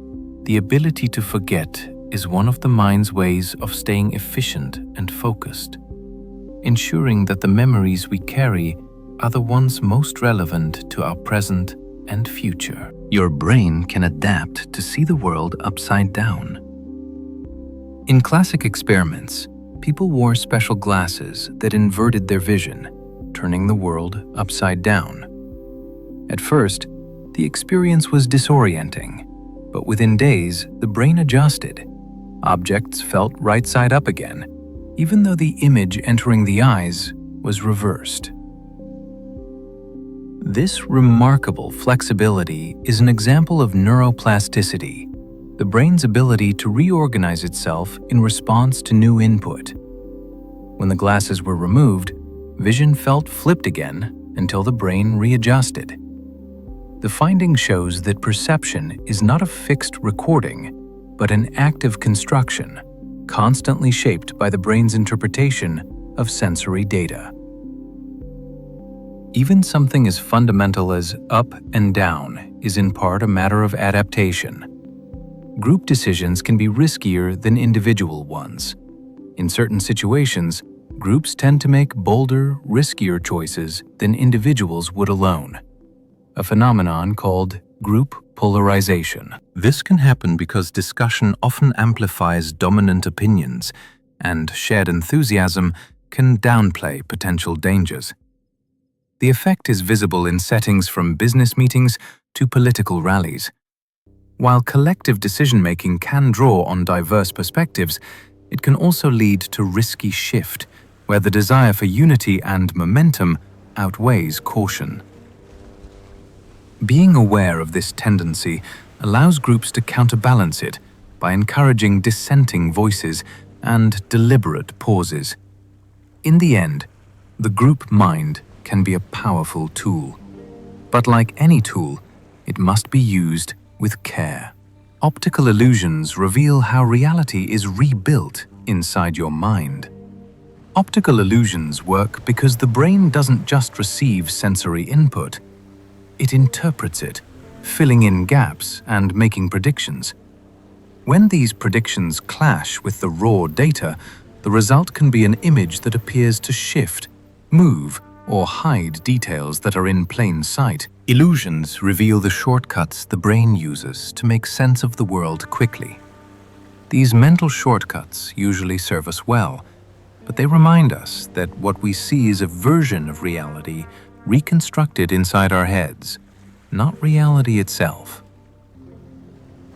Speaker 1: the ability to forget is one of the mind's ways of staying efficient and focused, ensuring that the memories we carry are the ones most relevant to our present and future. Your brain can adapt to see the world upside down. In classic experiments, people wore special glasses that inverted their vision, turning the world upside down. At first, the experience was disorienting, but within days, the brain adjusted. Objects felt right side up again, even though the image entering the eyes was reversed. This remarkable flexibility is an example of neuroplasticity, the brain's ability to reorganize itself in response to new input. When the glasses were removed, vision felt flipped again until the brain readjusted. The finding shows that perception is not a fixed recording, but an active construction, constantly shaped by the brain's interpretation of sensory data. Even something as fundamental as up and down is in part a matter of adaptation. Group decisions can be riskier than individual ones. In certain situations, groups tend to make bolder, riskier choices than individuals would alone, a phenomenon called group polarization. This can happen because discussion often amplifies dominant opinions, and shared enthusiasm can downplay potential dangers. The effect is visible in settings from business meetings to political rallies. While collective decision-making can draw on diverse perspectives, it can also lead to risky shift, where the desire for unity and momentum outweighs caution. Being aware of this tendency allows groups to counterbalance it by encouraging dissenting voices and deliberate pauses. In the end, the group mind can be a powerful tool. But like any tool, it must be used with care. Optical illusions reveal how reality is rebuilt inside your mind. Optical illusions work because the brain doesn't just receive sensory input, it interprets it, filling in gaps and making predictions. When these predictions clash with the raw data, the result can be an image that appears to shift, move, or hide details that are in plain sight. Illusions reveal the shortcuts the brain uses to make sense of the world quickly. These mental shortcuts usually serve us well, but they remind us that what we see is a version of reality reconstructed inside our heads, not reality itself.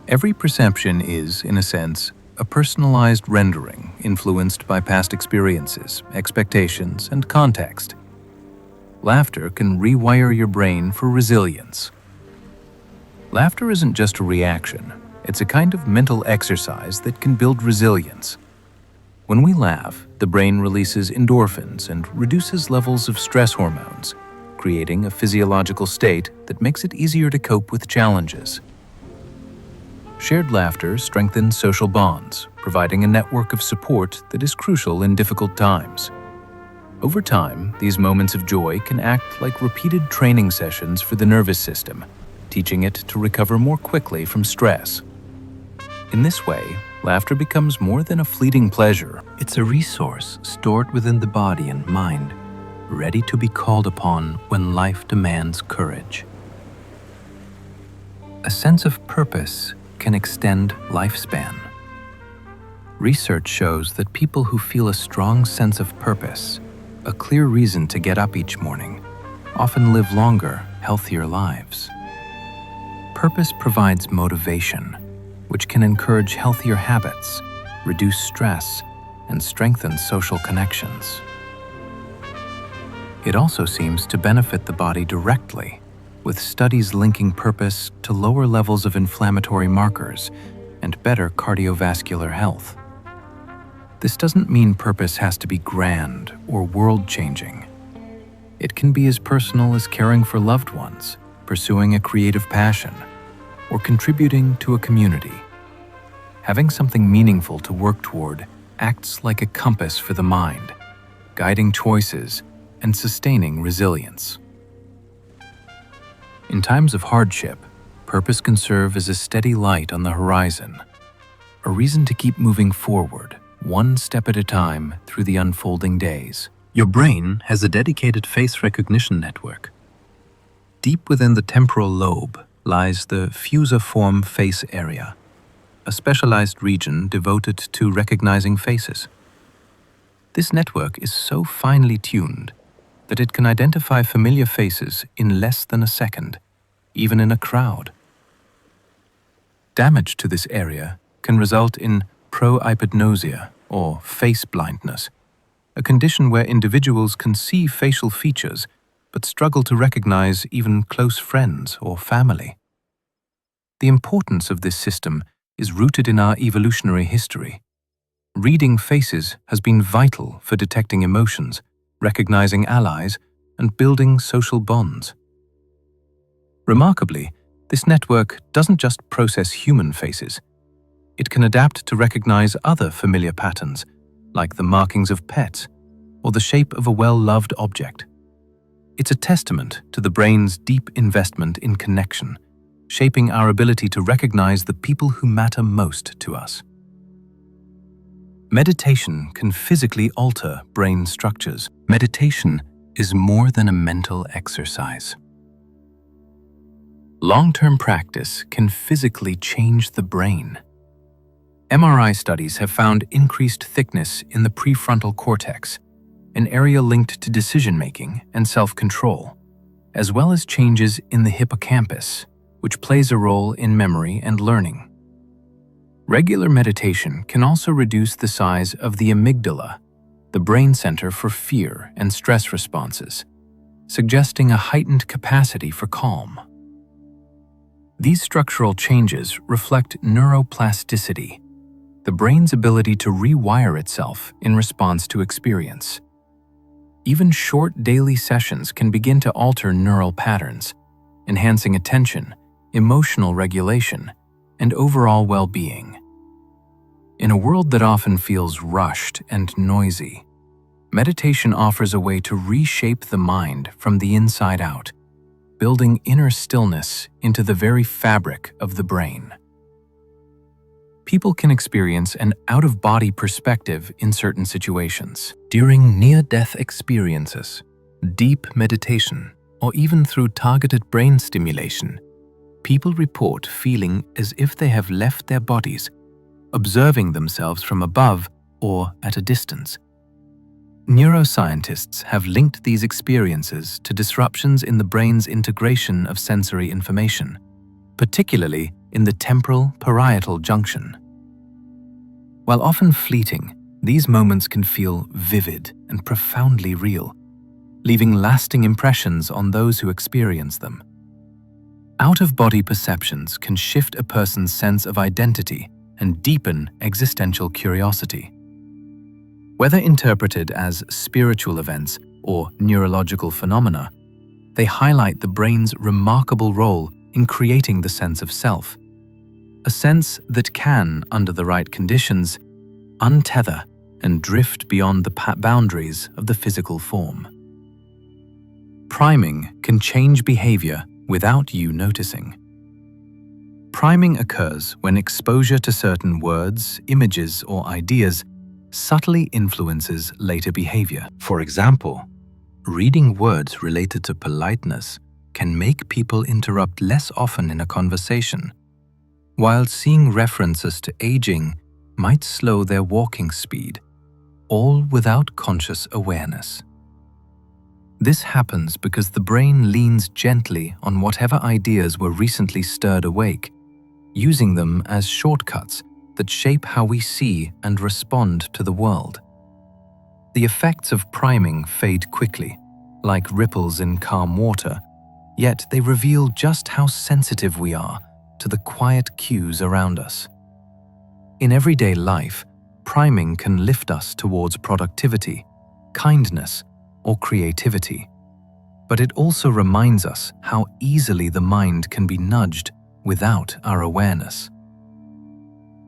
Speaker 1: Every perception is, in a sense, a personalized rendering influenced by past experiences, expectations, and context. Laughter can rewire your brain for resilience. Laughter isn't just a reaction, it's a kind of mental exercise that can build resilience. When we laugh, the brain releases endorphins and reduces levels of stress hormones, creating a physiological state that makes it easier to cope with challenges. Shared laughter strengthens social bonds, providing a network of support that is crucial in difficult times. Over time, these moments of joy can act like repeated training sessions for the nervous system, teaching it to recover more quickly from stress. In this way, laughter becomes more than a fleeting pleasure. It's a resource stored within the body and mind, ready to be called upon when life demands courage. A sense of purpose can extend lifespan. Research shows that people who feel a strong sense of purpose, a clear reason to get up each morning, often live longer, healthier lives. Purpose provides motivation, which can encourage healthier habits, reduce stress, and strengthen social connections. It also seems to benefit the body directly, with studies linking purpose to lower levels of inflammatory markers and better cardiovascular health. This doesn't mean purpose has to be grand or world-changing. It can be as personal as caring for loved ones, pursuing a creative passion, or contributing to a community. Having something meaningful to work toward acts like a compass for the mind, guiding choices and sustaining resilience. In times of hardship, purpose can serve as a steady light on the horizon, a reason to keep moving forward, one step at a time through the unfolding days. Your brain has a dedicated face recognition network. Deep within the temporal lobe lies the fusiform face area, a specialized region devoted to recognizing faces. This network is so finely tuned that it can identify familiar faces in less than a second, even in a crowd. Damage to this area can result in prohypopnosia, or face blindness, a condition where individuals can see facial features but struggle to recognize even close friends or family. The importance of this system is rooted in our evolutionary history. Reading faces has been vital for detecting emotions, recognizing allies, and building social bonds. Remarkably, this network doesn't just process human faces. It can adapt to recognize other familiar patterns, like the markings of pets or the shape of a well-loved object. It's a testament to the brain's deep investment in connection, shaping our ability to recognize the people who matter most to us. Meditation can physically alter brain structures. Meditation is more than a mental exercise. Long-term practice can physically change the brain. MRI studies have found increased thickness in the prefrontal cortex, an area linked to decision-making and self-control, as well as changes in the hippocampus, which plays a role in memory and learning. Regular meditation can also reduce the size of the amygdala, the brain center for fear and stress responses, suggesting a heightened capacity for calm. These structural changes reflect neuroplasticity, the brain's ability to rewire itself in response to experience. Even short daily sessions can begin to alter neural patterns, enhancing attention, emotional regulation, and overall well-being. In a world that often feels rushed and noisy, meditation offers a way to reshape the mind from the inside out, building inner stillness into the very fabric of the brain. People can experience an out-of-body perspective in certain situations. During near-death experiences, deep meditation, or even through targeted brain stimulation, people report feeling as if they have left their bodies, observing themselves from above or at a distance. Neuroscientists have linked these experiences to disruptions in the brain's integration of sensory information, particularly in the temporal parietal junction. While often fleeting, these moments can feel vivid and profoundly real, leaving lasting impressions on those who experience them. Out-of-body perceptions can shift a person's sense of identity and deepen existential curiosity. Whether interpreted as spiritual events or neurological phenomena, they highlight the brain's remarkable role in creating the sense of self, a sense that can, under the right conditions, untether and drift beyond the boundaries of the physical form. Priming can change behavior without you noticing. Priming occurs when exposure to certain words, images, or ideas subtly influences later behavior. For example, reading words related to politeness can make people interrupt less often in a conversation, while seeing references to aging might slow their walking speed, all without conscious awareness. This happens because the brain leans gently on whatever ideas were recently stirred awake, using them as shortcuts that shape how we see and respond to the world. The effects of priming fade quickly, like ripples in calm water, yet they reveal just how sensitive we are to the quiet cues around us. In everyday life, priming can lift us towards productivity, kindness, or creativity, but it also reminds us how easily the mind can be nudged without our awareness.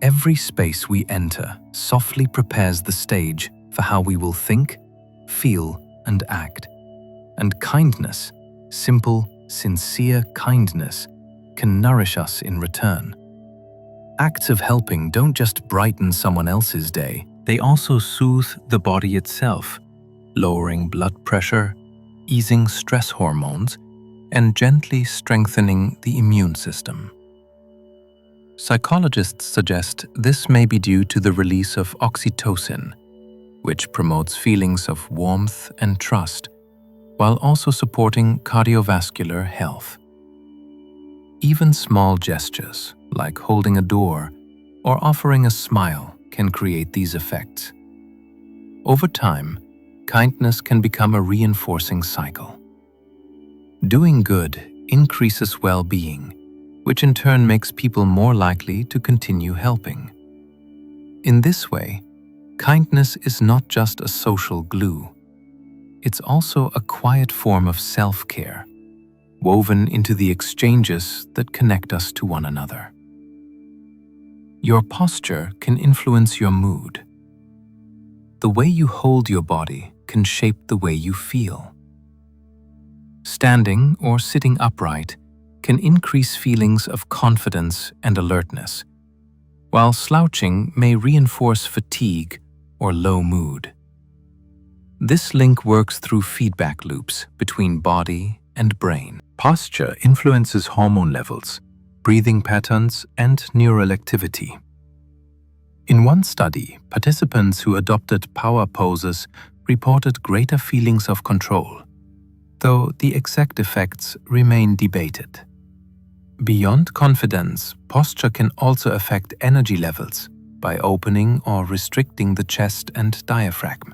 Speaker 1: Every space we enter softly prepares the stage for how we will think, feel, and act. And kindness, simple, sincere kindness, can nourish us in return. Acts of helping don't just brighten someone else's day, they also soothe the body itself, lowering blood pressure, easing stress hormones, and gently strengthening the immune system. Psychologists suggest this may be due to the release of oxytocin, which promotes feelings of warmth and trust, while also supporting cardiovascular health. Even small gestures, like holding a door or offering a smile, can create these effects. Over time, kindness can become a reinforcing cycle. Doing good increases well-being, which in turn makes people more likely to continue helping. In this way, kindness is not just a social glue. It's also a quiet form of self-care, woven into the exchanges that connect us to one another. Your posture can influence your mood. The way you hold your body can shape the way you feel. Standing or sitting upright can increase feelings of confidence and alertness, while slouching may reinforce fatigue or low mood. This link works through feedback loops between body and brain. Posture influences hormone levels, breathing patterns, and neural activity. In one study, participants who adopted power poses reported greater feelings of control, though the exact effects remain debated. Beyond confidence, posture can also affect energy levels by opening or restricting the chest and diaphragm.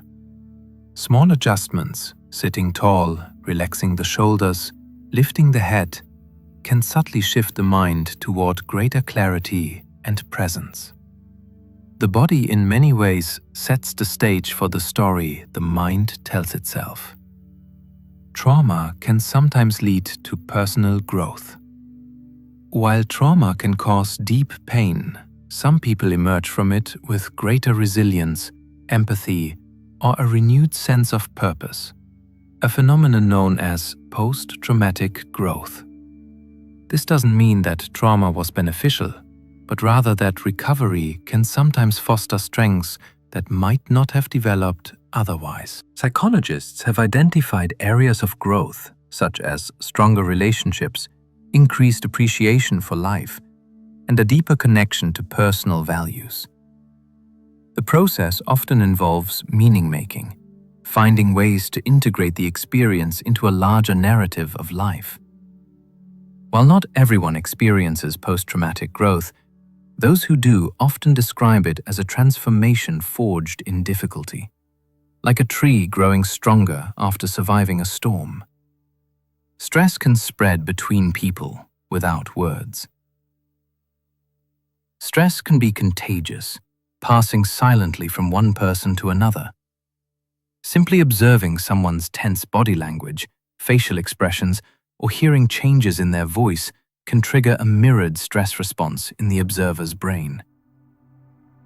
Speaker 1: Small adjustments, sitting tall, relaxing the shoulders, lifting the head, can subtly shift the mind toward greater clarity and presence. The body in many ways sets the stage for the story the mind tells itself. Trauma can sometimes lead to personal growth. While trauma can cause deep pain, some people emerge from it with greater resilience, empathy, or a renewed sense of purpose, a phenomenon known as post-traumatic growth. This doesn't mean that trauma was beneficial, but rather that recovery can sometimes foster strengths that might not have developed otherwise. Psychologists have identified areas of growth, such as stronger relationships, increased appreciation for life, and a deeper connection to personal values. The process often involves meaning-making, finding ways to integrate the experience into a larger narrative of life. While not everyone experiences post-traumatic growth, Those who do often describe it as a transformation forged in difficulty, like a tree growing stronger after surviving a storm. Stress can spread between people without words. Stress can be contagious, passing silently from one person to another. Simply observing someone's tense body language, facial expressions, or hearing changes in their voice can trigger a mirrored stress response in the observer's brain.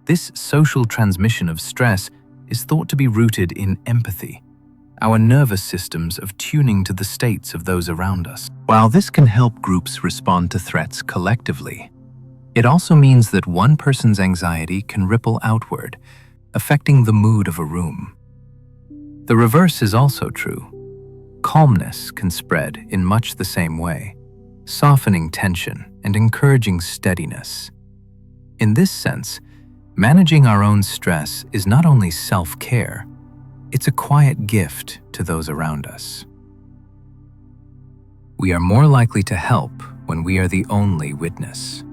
Speaker 1: This social transmission of stress is thought to be rooted in empathy, our nervous systems of tuning to the states of those around us. While this can help groups respond to threats collectively, it also means that one person's anxiety can ripple outward, affecting the mood of a room. The reverse is also true. Calmness can spread in much the same way, softening tension and encouraging steadiness. In this sense, managing our own stress is not only self-care, it's a quiet gift to those around us. We are more likely to help when we are the only witness.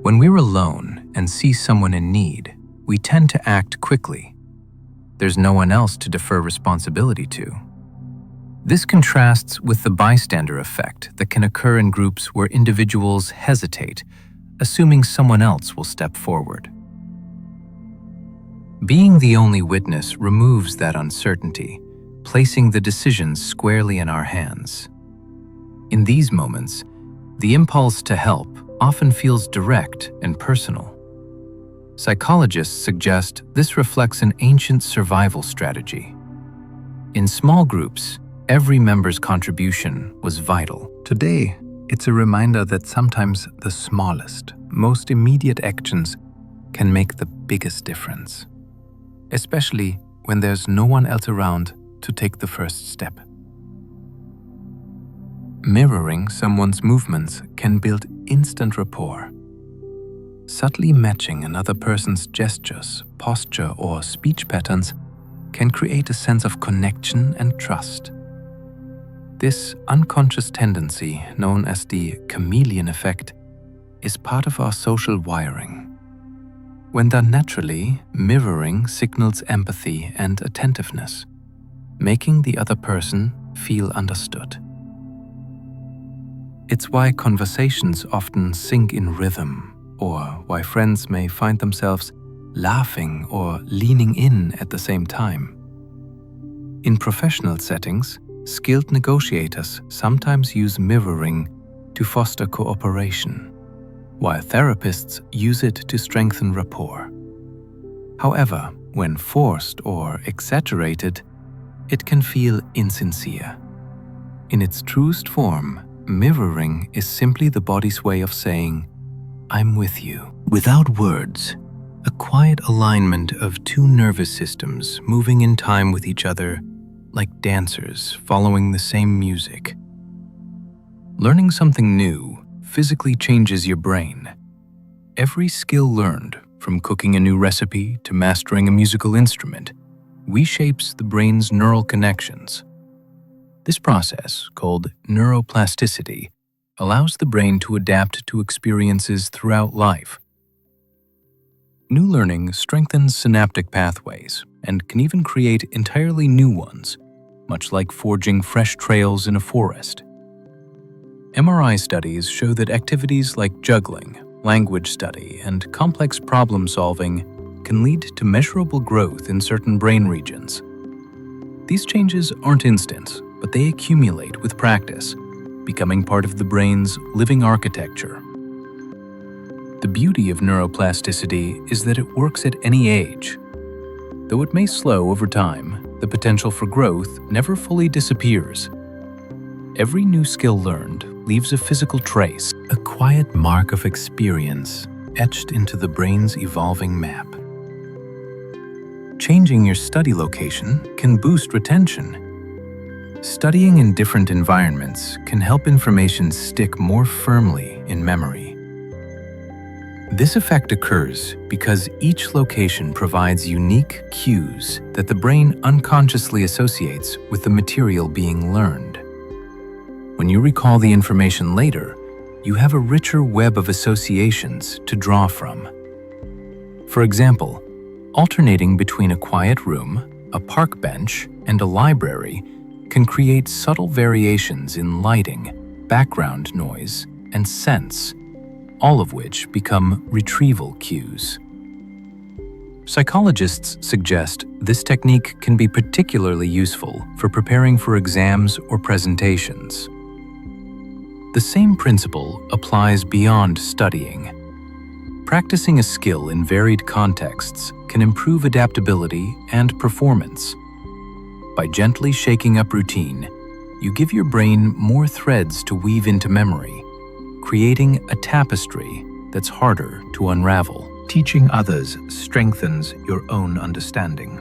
Speaker 1: When we're alone and see someone in need, we tend to act quickly. There's no one else to defer responsibility to. This contrasts with the bystander effect that can occur in groups where individuals hesitate, assuming someone else will step forward. Being the only witness removes that uncertainty, placing the decisions squarely in our hands. In these moments, the impulse to help often feels direct and personal. Psychologists suggest this reflects an ancient survival strategy. In small groups, every member's contribution was vital. Today, it's a reminder that sometimes the smallest, most immediate actions can make the biggest difference, especially when there's no one else around to take the first step. Mirroring someone's movements can build instant rapport. Subtly matching another person's gestures, posture, or speech patterns can create a sense of connection and trust. This unconscious tendency, known as the chameleon effect, is part of our social wiring. When done naturally, mirroring signals empathy and attentiveness, making the other person feel understood. It's why conversations often sync in rhythm, or why friends may find themselves laughing or leaning in at the same time. In professional settings, skilled negotiators sometimes use mirroring to foster cooperation, while therapists use it to strengthen rapport. However, when forced or exaggerated, it can feel insincere. In its truest form, mirroring is simply the body's way of saying, "I'm with you." Without words, a quiet alignment of two nervous systems moving in time with each other like dancers following the same music. Learning something new physically changes your brain. Every skill learned, from cooking a new recipe to mastering a musical instrument, reshapes the brain's neural connections. This process, called neuroplasticity, allows the brain to adapt to experiences throughout life. New learning strengthens synaptic pathways and can even create entirely new ones, much like forging fresh trails in a forest. MRI studies show that activities like juggling, language study, and complex problem solving can lead to measurable growth in certain brain regions. These changes aren't instant, but they accumulate with practice, becoming part of the brain's living architecture. The beauty of neuroplasticity is that it works at any age. Though it may slow over time, the potential for growth never fully disappears. Every new skill learned leaves a physical trace, a quiet mark of experience etched into the brain's evolving map. Changing your study location can boost retention. Studying in different environments can help information stick more firmly in memory. This effect occurs because each location provides unique cues that the brain unconsciously associates with the material being learned. When you recall the information later, you have a richer web of associations to draw from. For example, alternating between a quiet room, a park bench, and a library can create subtle variations in lighting, background noise, and scents, all of which become retrieval cues. Psychologists suggest this technique can be particularly useful for preparing for exams or presentations. The same principle applies beyond studying. Practicing a skill in varied contexts can improve adaptability and performance. By gently shaking up routine, you give your brain more threads to weave into memory, creating a tapestry that's harder to unravel. Teaching others strengthens your own understanding.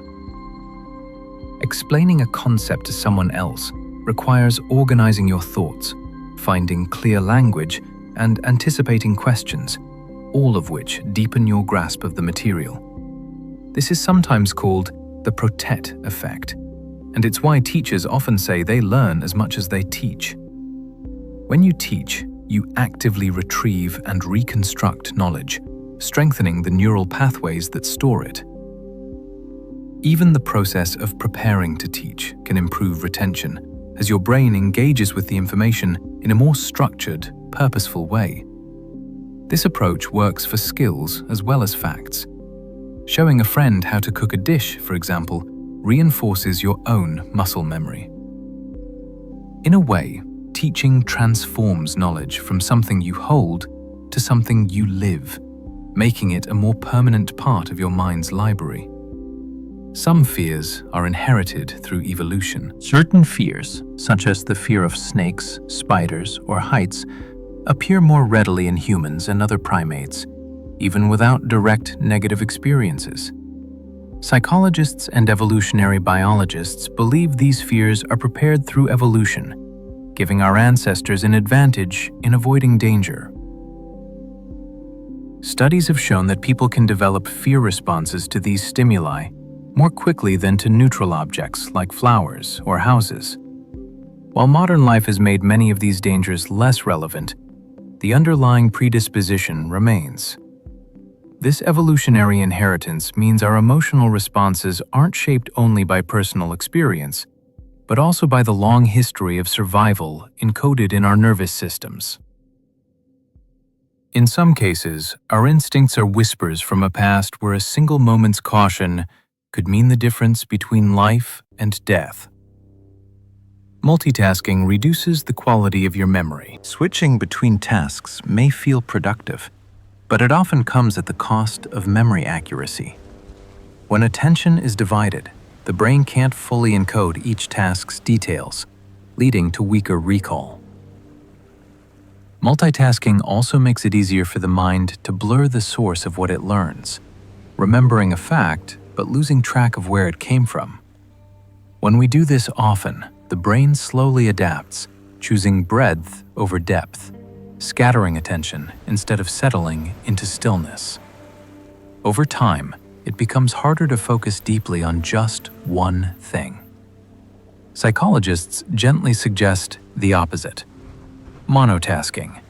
Speaker 1: Explaining a concept to someone else requires organizing your thoughts, finding clear language, and anticipating questions, all of which deepen your grasp of the material. This is sometimes called the Protet effect, and it's why teachers often say they learn as much as they teach. When you teach, you actively retrieve and reconstruct knowledge, strengthening the neural pathways that store it. Even the process of preparing to teach can improve retention, as your brain engages with the information in a more structured, purposeful way. This approach works for skills as well as facts. Showing a friend how to cook a dish, for example, reinforces your own muscle memory. In a way, teaching transforms knowledge from something you hold to something you live, making it a more permanent part of your mind's library. Some fears are inherited through evolution. Certain fears, such as the fear of snakes, spiders, or heights, appear more readily in humans and other primates, even without direct negative experiences. Psychologists and evolutionary biologists believe these fears are prepared through evolution, giving our ancestors an advantage in avoiding danger. Studies have shown that people can develop fear responses to these stimuli more quickly than to neutral objects like flowers or houses. While modern life has made many of these dangers less relevant, the underlying predisposition remains. This evolutionary inheritance means our emotional responses aren't shaped only by personal experience, but also by the long history of survival encoded in our nervous systems. In some cases, our instincts are whispers from a past where a single moment's caution could mean the difference between life and death. Multitasking reduces the quality of your memory. Switching between tasks may feel productive, but it often comes at the cost of memory accuracy. When attention is divided, the brain can't fully encode each task's details, leading to weaker recall. Multitasking also makes it easier for the mind to blur the source of what it learns, remembering a fact but losing track of where it came from. When we do this often, the brain slowly adapts, choosing breadth over depth, scattering attention instead of settling into stillness. Over time, it becomes harder to focus deeply on just one thing. Psychologists gently suggest the opposite: monotasking,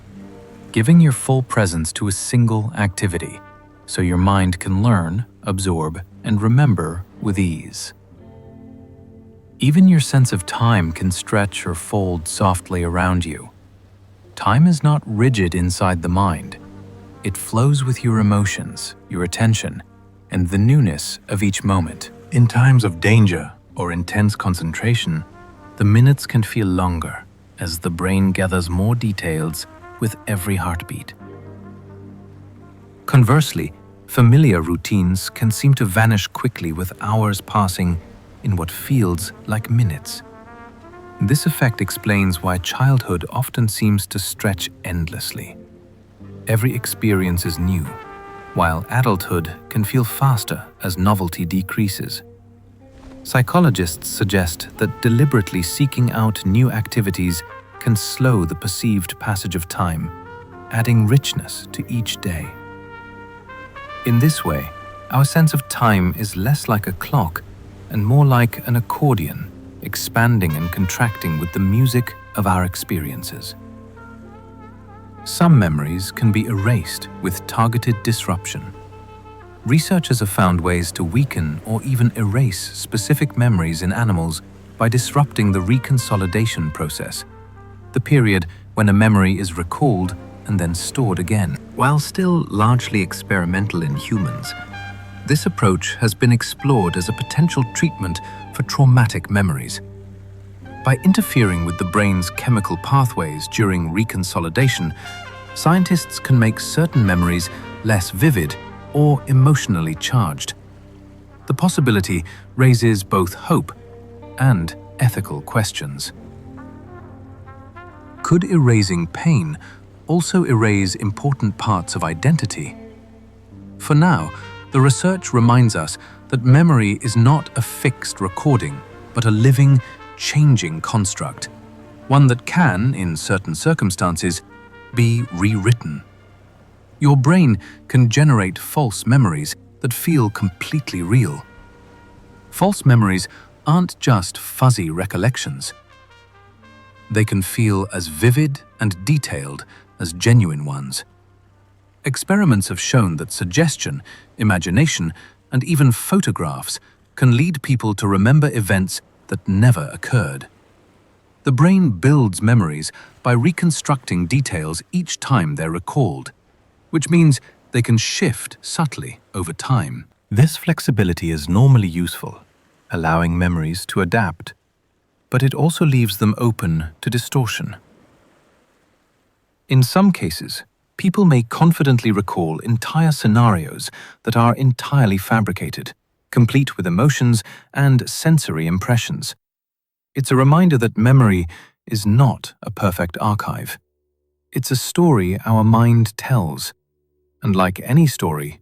Speaker 1: giving your full presence to a single activity so your mind can learn, absorb, and remember with ease. Even your sense of time can stretch or fold softly around you. Time is not rigid inside the mind. It flows with your emotions, your attention, and the newness of each moment. In times of danger or intense concentration, the minutes can feel longer as the brain gathers more details with every heartbeat. Conversely, familiar routines can seem to vanish quickly with hours passing in what feels like minutes. This effect explains why childhood often seems to stretch endlessly. Every experience is new, while adulthood can feel faster as novelty decreases. Psychologists suggest that deliberately seeking out new activities can slow the perceived passage of time, adding richness to each day. In this way, our sense of time is less like a clock and more like an accordion, expanding and contracting with the music of our experiences. Some memories can be erased with targeted disruption. Researchers have found ways to weaken or even erase specific memories in animals by disrupting the reconsolidation process, the period when a memory is recalled and then stored again. While still largely experimental in humans, this approach has been explored as a potential treatment for traumatic memories. By interfering with the brain's chemical pathways during reconsolidation, scientists can make certain memories less vivid or emotionally charged. The possibility raises both hope and ethical questions. Could erasing pain also erase important parts of identity? For now, the research reminds us that memory is not a fixed recording, but a living, changing construct, one that can, in certain circumstances, be rewritten. Your brain can generate false memories that feel completely real. False memories aren't just fuzzy recollections. They can feel as vivid and detailed as genuine ones. Experiments have shown that suggestion, imagination, and even photographs can lead people to remember events that never occurred. The brain builds memories by reconstructing details each time they're recalled, which means they can shift subtly over time. This flexibility is normally useful, allowing memories to adapt, but it also leaves them open to distortion. In some cases, people may confidently recall entire scenarios that are entirely fabricated, complete with emotions and sensory impressions. It's a reminder that memory is not a perfect archive. It's a story our mind tells, and like any story,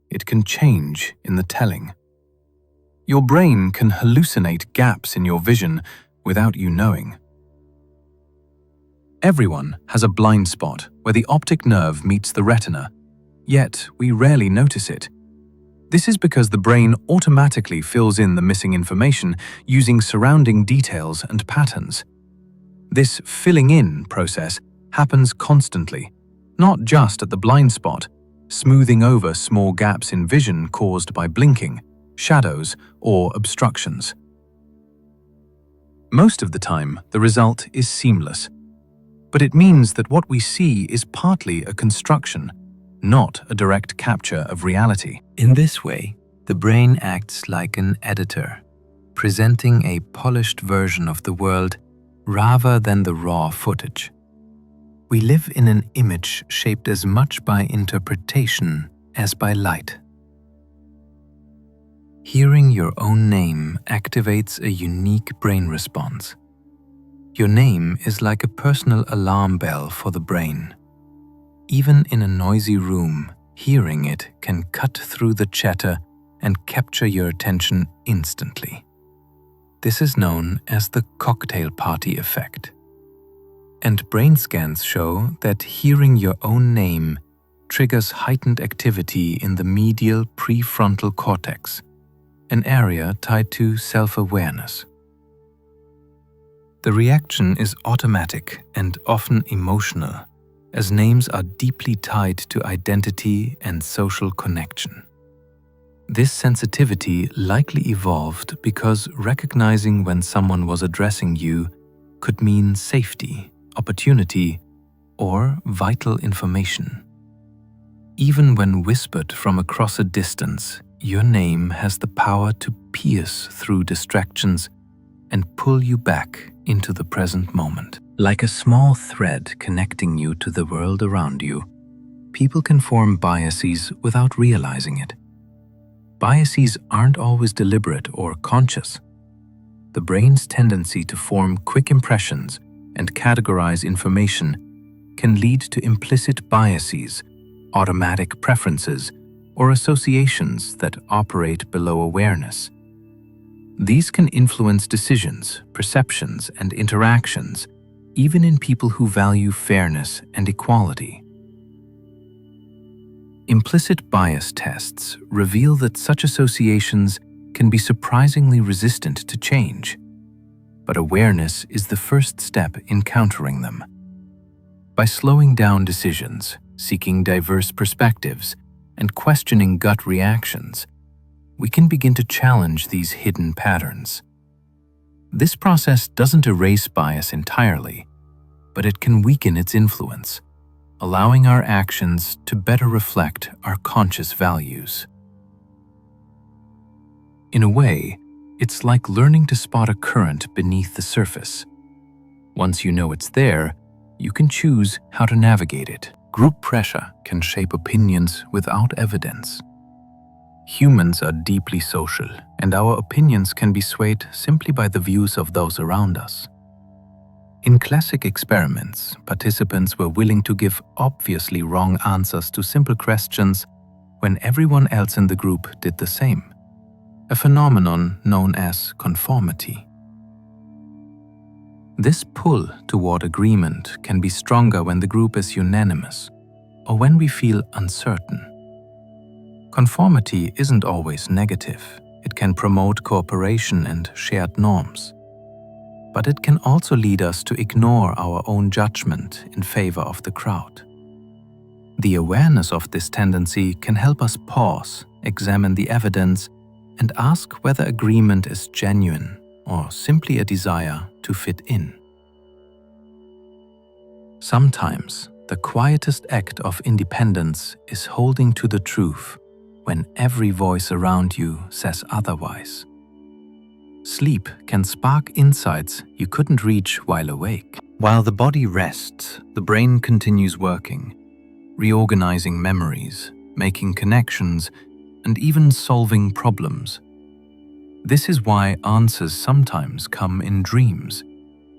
Speaker 1: it can change in the telling. Your brain can hallucinate gaps in your vision without you knowing. Everyone has a blind spot where the optic nerve meets the retina, yet we rarely notice it. This is because the brain automatically fills in the missing information using surrounding details and patterns. This filling in process happens constantly, not just at the blind spot, smoothing over small gaps in vision caused by blinking, shadows, or obstructions. Most of the time, the result is seamless, but it means that what we see is partly a construction, not a direct capture of reality. In this way, the brain acts like an editor, presenting a polished version of the world rather than the raw footage. We live in an image shaped as much by interpretation as by light. Hearing your own name activates a unique brain response. Your name is like a personal alarm bell for the brain. Even in a noisy room, hearing it can cut through the chatter and capture your attention instantly. This is known as the cocktail party effect. And brain scans show that hearing your own name triggers heightened activity in the medial prefrontal cortex, an area tied to self-awareness. The reaction is automatic and often emotional, as names are deeply tied to identity and social connection. This sensitivity likely evolved because recognizing when someone was addressing you could mean safety, opportunity, or vital information. Even when whispered from across a distance, your name has the power to pierce through distractions and pull you back into the present moment. Like a small thread connecting you to the world around you, people can form biases without realizing it. Biases aren't always deliberate or conscious. The brain's tendency to form quick impressions and categorize information can lead to implicit biases, automatic preferences, or associations that operate below awareness. These can influence decisions, perceptions, and interactions, even in people who value fairness and equality. Implicit bias tests reveal that such associations can be surprisingly resistant to change, but awareness is the first step in countering them. By slowing down decisions, seeking diverse perspectives, and questioning gut reactions, we can begin to challenge these hidden patterns. This process doesn't erase bias entirely, but it can weaken its influence, allowing our actions to better reflect our conscious values. In a way, it's like learning to spot a current beneath the surface. Once you know it's there, you can choose how to navigate it. Group pressure can shape opinions without evidence. Humans are deeply social, and our opinions can be swayed simply by the views of those around us. In classic experiments, participants were willing to give obviously wrong answers to simple questions when everyone else in the group did the same, a phenomenon known as conformity. This pull toward agreement can be stronger when the group is unanimous or when we feel uncertain. Conformity isn't always negative. It can promote cooperation and shared norms. But it can also lead us to ignore our own judgment in favor of the crowd. The awareness of this tendency can help us pause, examine the evidence, and ask whether agreement is genuine or simply a desire to fit in. Sometimes, the quietest act of independence is holding to the truth when every voice around you says otherwise. Sleep can spark insights you couldn't reach while awake. While the body rests, the brain continues working, reorganizing memories, making connections, and even solving problems. This is why answers sometimes come in dreams,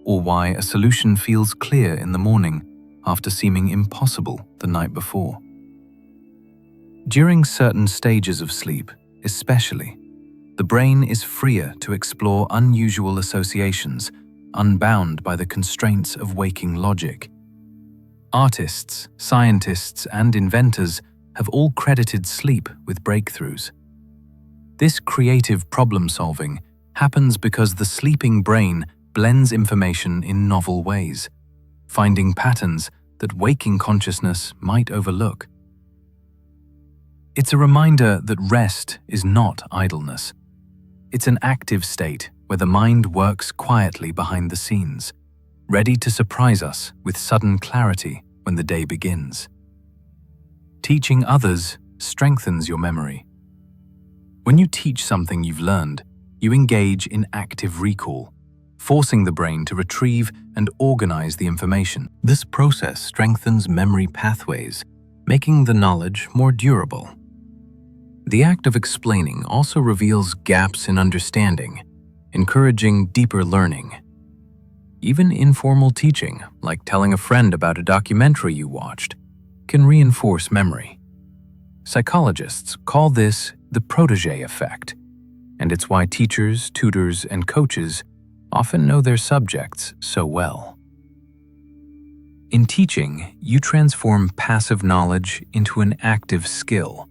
Speaker 1: or why a solution feels clear in the morning after seeming impossible the night before. During certain stages of sleep, especially, the brain is freer to explore unusual associations, unbound by the constraints of waking logic. Artists, scientists, and inventors have all credited sleep with breakthroughs. This creative problem-solving happens because the sleeping brain blends information in novel ways, finding patterns that waking consciousness might overlook. It's a reminder that rest is not idleness. It's an active state where the mind works quietly behind the scenes, ready to surprise us with sudden clarity when the day begins. Teaching others strengthens your memory. When you teach something you've learned, you engage in active recall, forcing the brain to retrieve and organize the information. This process strengthens memory pathways, making the knowledge more durable. The act of explaining also reveals gaps in understanding, encouraging deeper learning. Even informal teaching, like telling a friend about a documentary you watched, can reinforce memory. Psychologists call this the protégé effect, and it's why teachers, tutors, and coaches often know their subjects so well. In teaching, you transform passive knowledge into an active skill,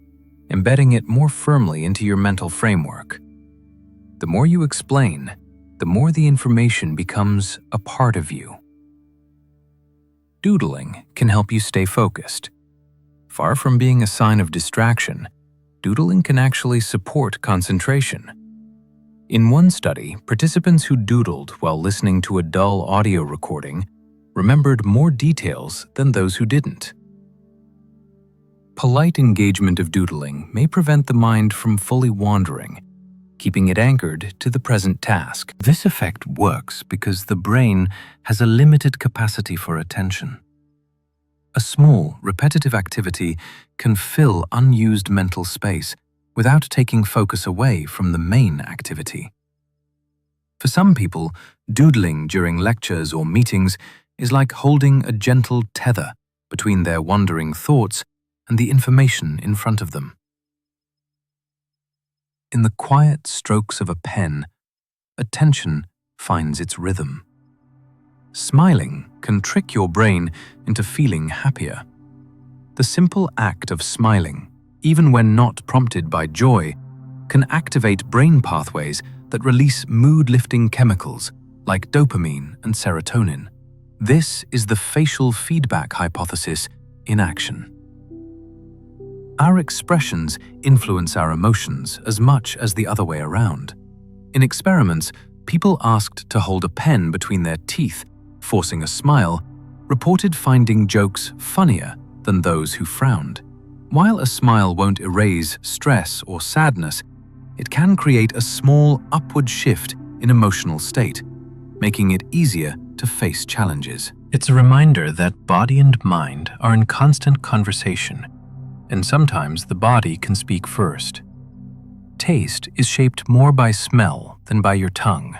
Speaker 1: embedding it more firmly into your mental framework. The more you explain, the more the information becomes a part of you. Doodling can help you stay focused. Far from being a sign of distraction, doodling can actually support concentration. In one study, participants who doodled while listening to a dull audio recording remembered more details than those who didn't. Polite engagement of doodling may prevent the mind from fully wandering, keeping it anchored to the present task. This effect works because the brain has a limited capacity for attention. A small, repetitive activity can fill unused mental space without taking focus away from the main activity. For some people, doodling during lectures or meetings is like holding a gentle tether between their wandering thoughts and the information in front of them. In the quiet strokes of a pen, attention finds its rhythm. Smiling can trick your brain into feeling happier. The simple act of smiling, even when not prompted by joy, can activate brain pathways that release mood-lifting chemicals like dopamine and serotonin, This is the facial feedback hypothesis in action. Our expressions influence our emotions as much as the other way around. In experiments, people asked to hold a pen between their teeth, forcing a smile, reported finding jokes funnier than those who frowned. While a smile won't erase stress or sadness, it can create a small upward shift in emotional state, making it easier to face challenges. It's a reminder that body and mind are in constant conversation, and sometimes the body can speak first. Taste is shaped more by smell than by your tongue.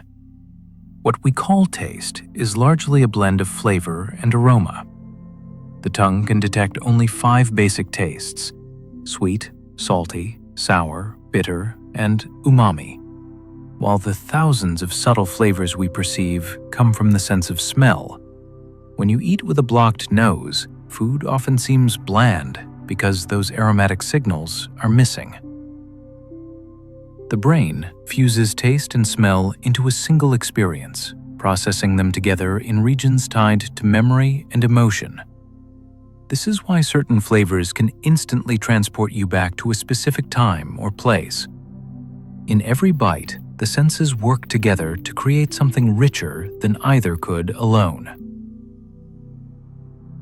Speaker 1: What we call taste is largely a blend of flavor and aroma. The tongue can detect only 5 basic tastes: sweet, salty, sour, bitter, and umami, while the thousands of subtle flavors we perceive come from the sense of smell. When you eat with a blocked nose, food often seems bland because those aromatic signals are missing. The brain fuses taste and smell into a single experience, processing them together in regions tied to memory and emotion. This is why certain flavors can instantly transport you back to a specific time or place. In every bite, the senses work together to create something richer than either could alone.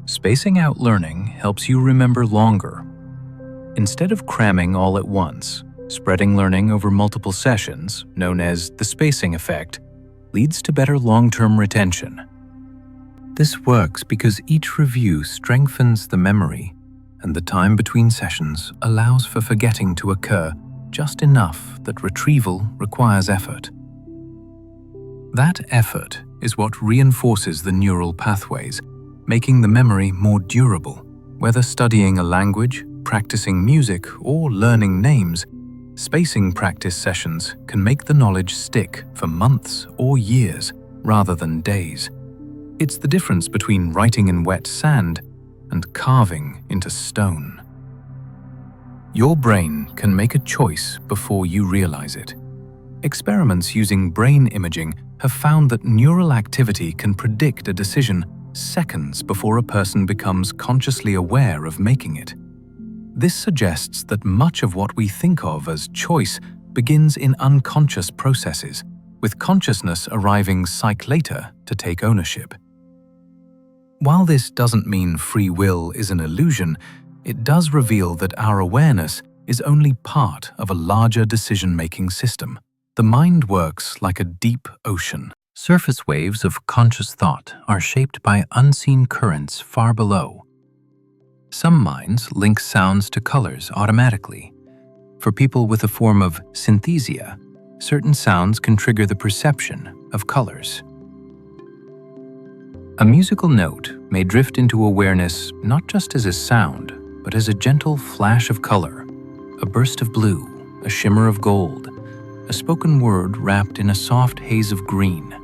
Speaker 1: Spacing out learning helps you remember longer. Instead of cramming all at once, spreading learning over multiple sessions, known as the spacing effect, leads to better long-term retention. This works because each review strengthens the memory, and the time between sessions allows for forgetting to occur just enough that retrieval requires effort. That effort is what reinforces the neural pathways, making the memory more durable. Whether studying a language, practicing music, or learning names, spacing practice sessions can make the knowledge stick for months or years rather than days. It's the difference between writing in wet sand and carving into stone. Your brain can make a choice before you realize it. Experiments using brain imaging have found that neural activity can predict a decision seconds before a person becomes consciously aware of making it. This suggests that much of what we think of as choice begins in unconscious processes, with consciousness arriving psych later to take ownership. While this doesn't mean free will is an illusion, it does reveal that our awareness is only part of a larger decision-making system. The mind works like a deep ocean. Surface waves of conscious thought are shaped by unseen currents far below. Some minds link sounds to colors automatically. For people with a form of synesthesia, certain sounds can trigger the perception of colors. A musical note may drift into awareness not just as a sound, but as a gentle flash of color, a burst of blue, a shimmer of gold, a spoken word wrapped in a soft haze of green.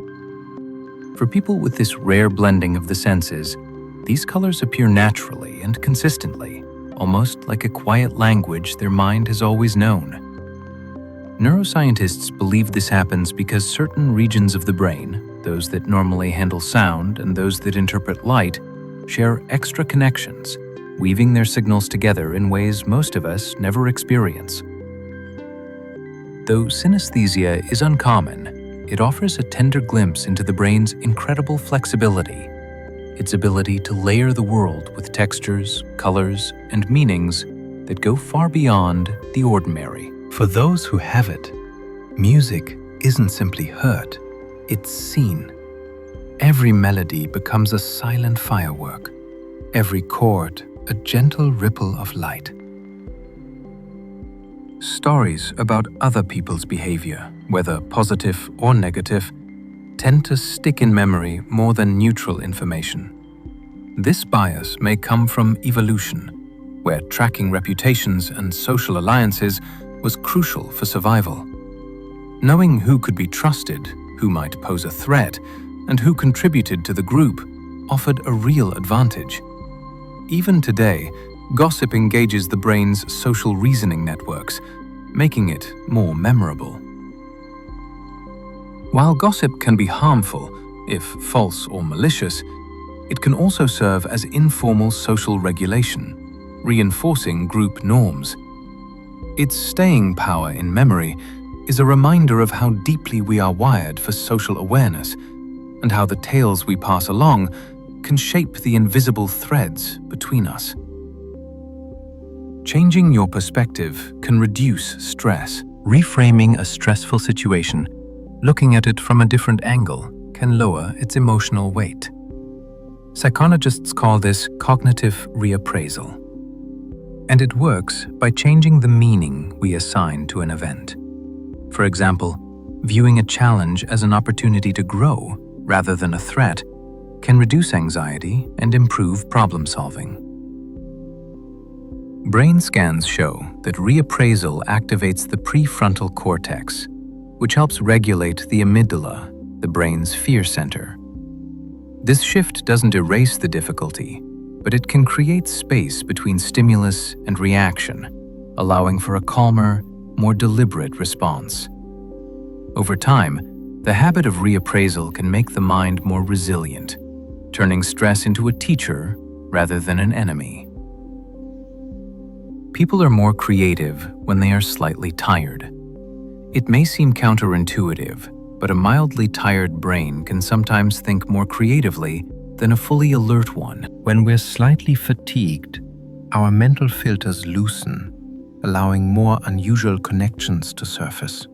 Speaker 1: For people with this rare blending of the senses, these colors appear naturally and consistently, almost like a quiet language their mind has always known. Neuroscientists believe this happens because certain regions of the brain, those that normally handle sound and those that interpret light, share extra connections, weaving their signals together in ways most of us never experience. Though synesthesia is uncommon, it offers a tender glimpse into the brain's incredible flexibility, its ability to layer the world with textures, colors, and meanings that go far beyond the ordinary. For those who have it, music isn't simply heard, it's seen. Every melody becomes a silent firework, every chord a gentle ripple of light. Stories about other people's behavior, whether positive or negative, tend to stick in memory more than neutral information. This bias may come from evolution, where tracking reputations and social alliances was crucial for survival. Knowing who could be trusted, who might pose a threat, and who contributed to the group offered a real advantage. Even today, gossip engages the brain's social reasoning networks, making it more memorable. While gossip can be harmful, if false or malicious, It can also serve as informal social regulation, reinforcing group norms. Its staying power in memory is a reminder of how deeply we are wired for social awareness and how the tales we pass along can shape the invisible threads between us. Changing your perspective can reduce stress. Reframing a stressful situation, looking at it from a different angle, can lower its emotional weight. Psychologists call this cognitive reappraisal. And it works by changing the meaning we assign to an event. For example, viewing a challenge as an opportunity to grow rather than a threat can reduce anxiety and improve problem solving. Brain scans show that reappraisal activates the prefrontal cortex, which helps regulate the amygdala, the brain's fear center. This shift doesn't erase the difficulty, but it can create space between stimulus and reaction, allowing for a calmer, more deliberate response. Over time, the habit of reappraisal can make the mind more resilient, turning stress into a teacher rather than an enemy. People are more creative when they are slightly tired. It may seem counterintuitive, but a mildly tired brain can sometimes think more creatively than a fully alert one. When we're slightly fatigued, our mental filters loosen, allowing more unusual connections to surface.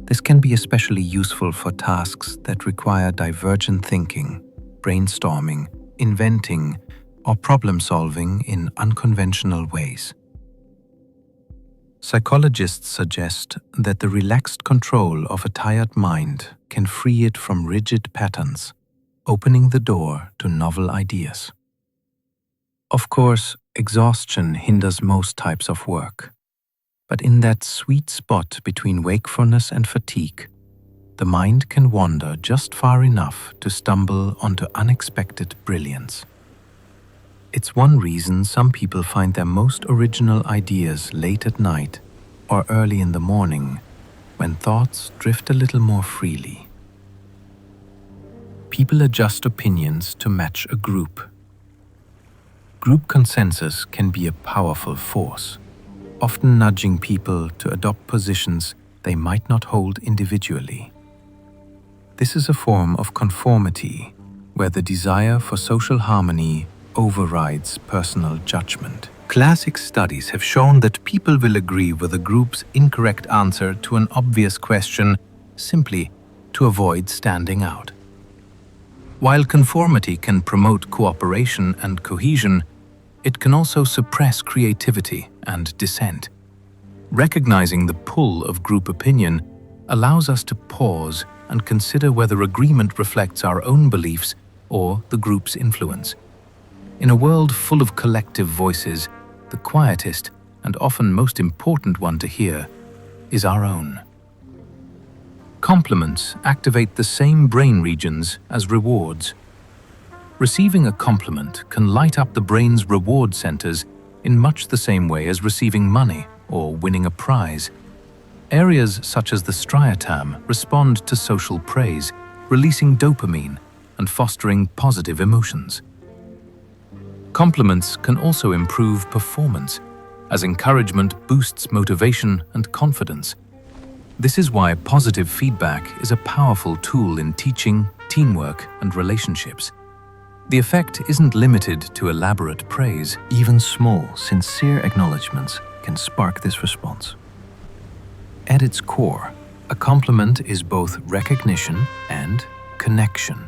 Speaker 1: This can be especially useful for tasks that require divergent thinking, brainstorming, inventing, or problem-solving in unconventional ways. Psychologists suggest that the relaxed control of a tired mind can free it from rigid patterns, opening the door to novel ideas. Of course, exhaustion hinders most types of work, but in that sweet spot between wakefulness and fatigue, the mind can wander just far enough to stumble onto unexpected brilliance. It's one reason some people find their most original ideas late at night or early in the morning, when thoughts drift a little more freely. People adjust opinions to match a group. Group consensus can be a powerful force, often nudging people to adopt positions they might not hold individually. This is a form of conformity, where the desire for social harmony overrides personal judgment. Classic studies have shown that people will agree with a group's incorrect answer to an obvious question simply to avoid standing out. While conformity can promote cooperation and cohesion, it can also suppress creativity and dissent. Recognizing the pull of group opinion allows us to pause and consider whether agreement reflects our own beliefs or the group's influence. In a world full of collective voices, the quietest and often most important one to hear is our own. Compliments activate the same brain regions as rewards. Receiving a compliment can light up the brain's reward centers in much the same way as receiving money or winning a prize. Areas such as the striatum respond to social praise, releasing dopamine and fostering positive emotions. Compliments can also improve performance, as encouragement boosts motivation and confidence. This is why positive feedback is a powerful tool in teaching, teamwork, and relationships. The effect isn't limited to elaborate praise. Even small, sincere acknowledgements can spark this response. At its core, a compliment is both recognition and connection,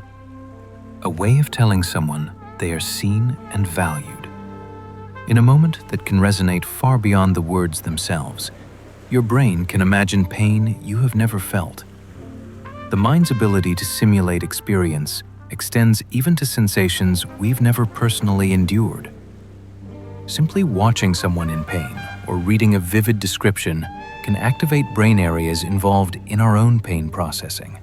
Speaker 1: a way of telling someone they are seen and valued. In a moment that can resonate far beyond the words themselves, your brain can imagine pain you have never felt. The mind's ability to simulate experience extends even to sensations we've never personally endured. Simply watching someone in pain or reading a vivid description can activate brain areas involved in our own pain processing.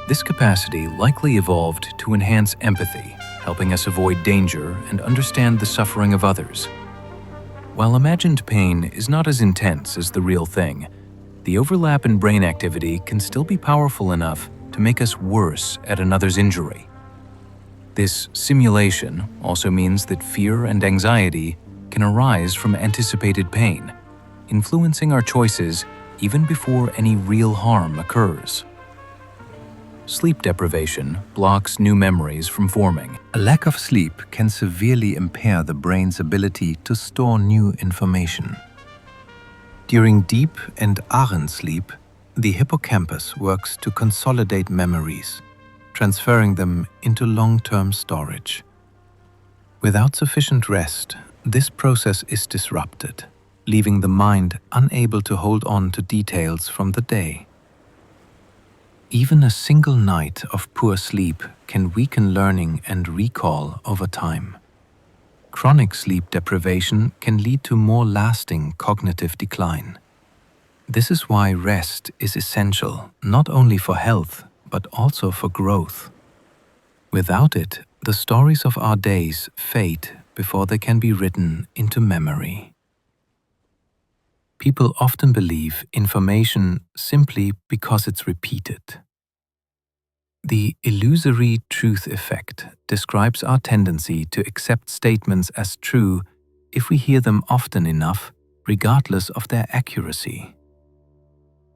Speaker 1: This capacity likely evolved to enhance empathy, helping us avoid danger and understand the suffering of others. While imagined pain is not as intense as the real thing, the overlap in brain activity can still be powerful enough to make us worse at another's injury. This simulation also means that fear and anxiety can arise from anticipated pain, influencing our choices even before any real harm occurs. Sleep deprivation blocks new memories from forming. A lack of sleep can severely impair the brain's ability to store new information. During deep and REM sleep, the hippocampus works to consolidate memories, transferring them into long-term storage. Without sufficient rest, this process is disrupted, leaving the mind unable to hold on to details from the day. Even a single night of poor sleep can weaken learning and recall over time. Chronic sleep deprivation can lead to more lasting cognitive decline. This is why rest is essential not only for health, but also for growth. Without it, the stories of our days fade before they can be written into memory. People often believe information simply because it's repeated. The illusory truth effect describes our tendency to accept statements as true if we hear them often enough, regardless of their accuracy.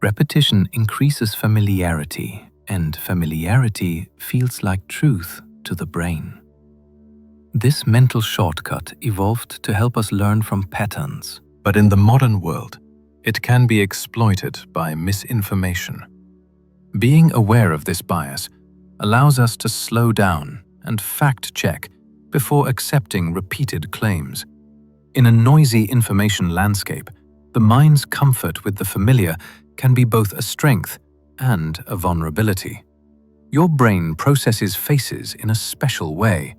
Speaker 1: Repetition increases familiarity, and familiarity feels like truth to the brain. This mental shortcut evolved to help us learn from patterns, but in the modern world, it can be exploited by misinformation. Being aware of this bias allows us to slow down and fact-check before accepting repeated claims. In a noisy information landscape, the mind's comfort with the familiar can be both a strength and a vulnerability. Your brain processes faces in a special way.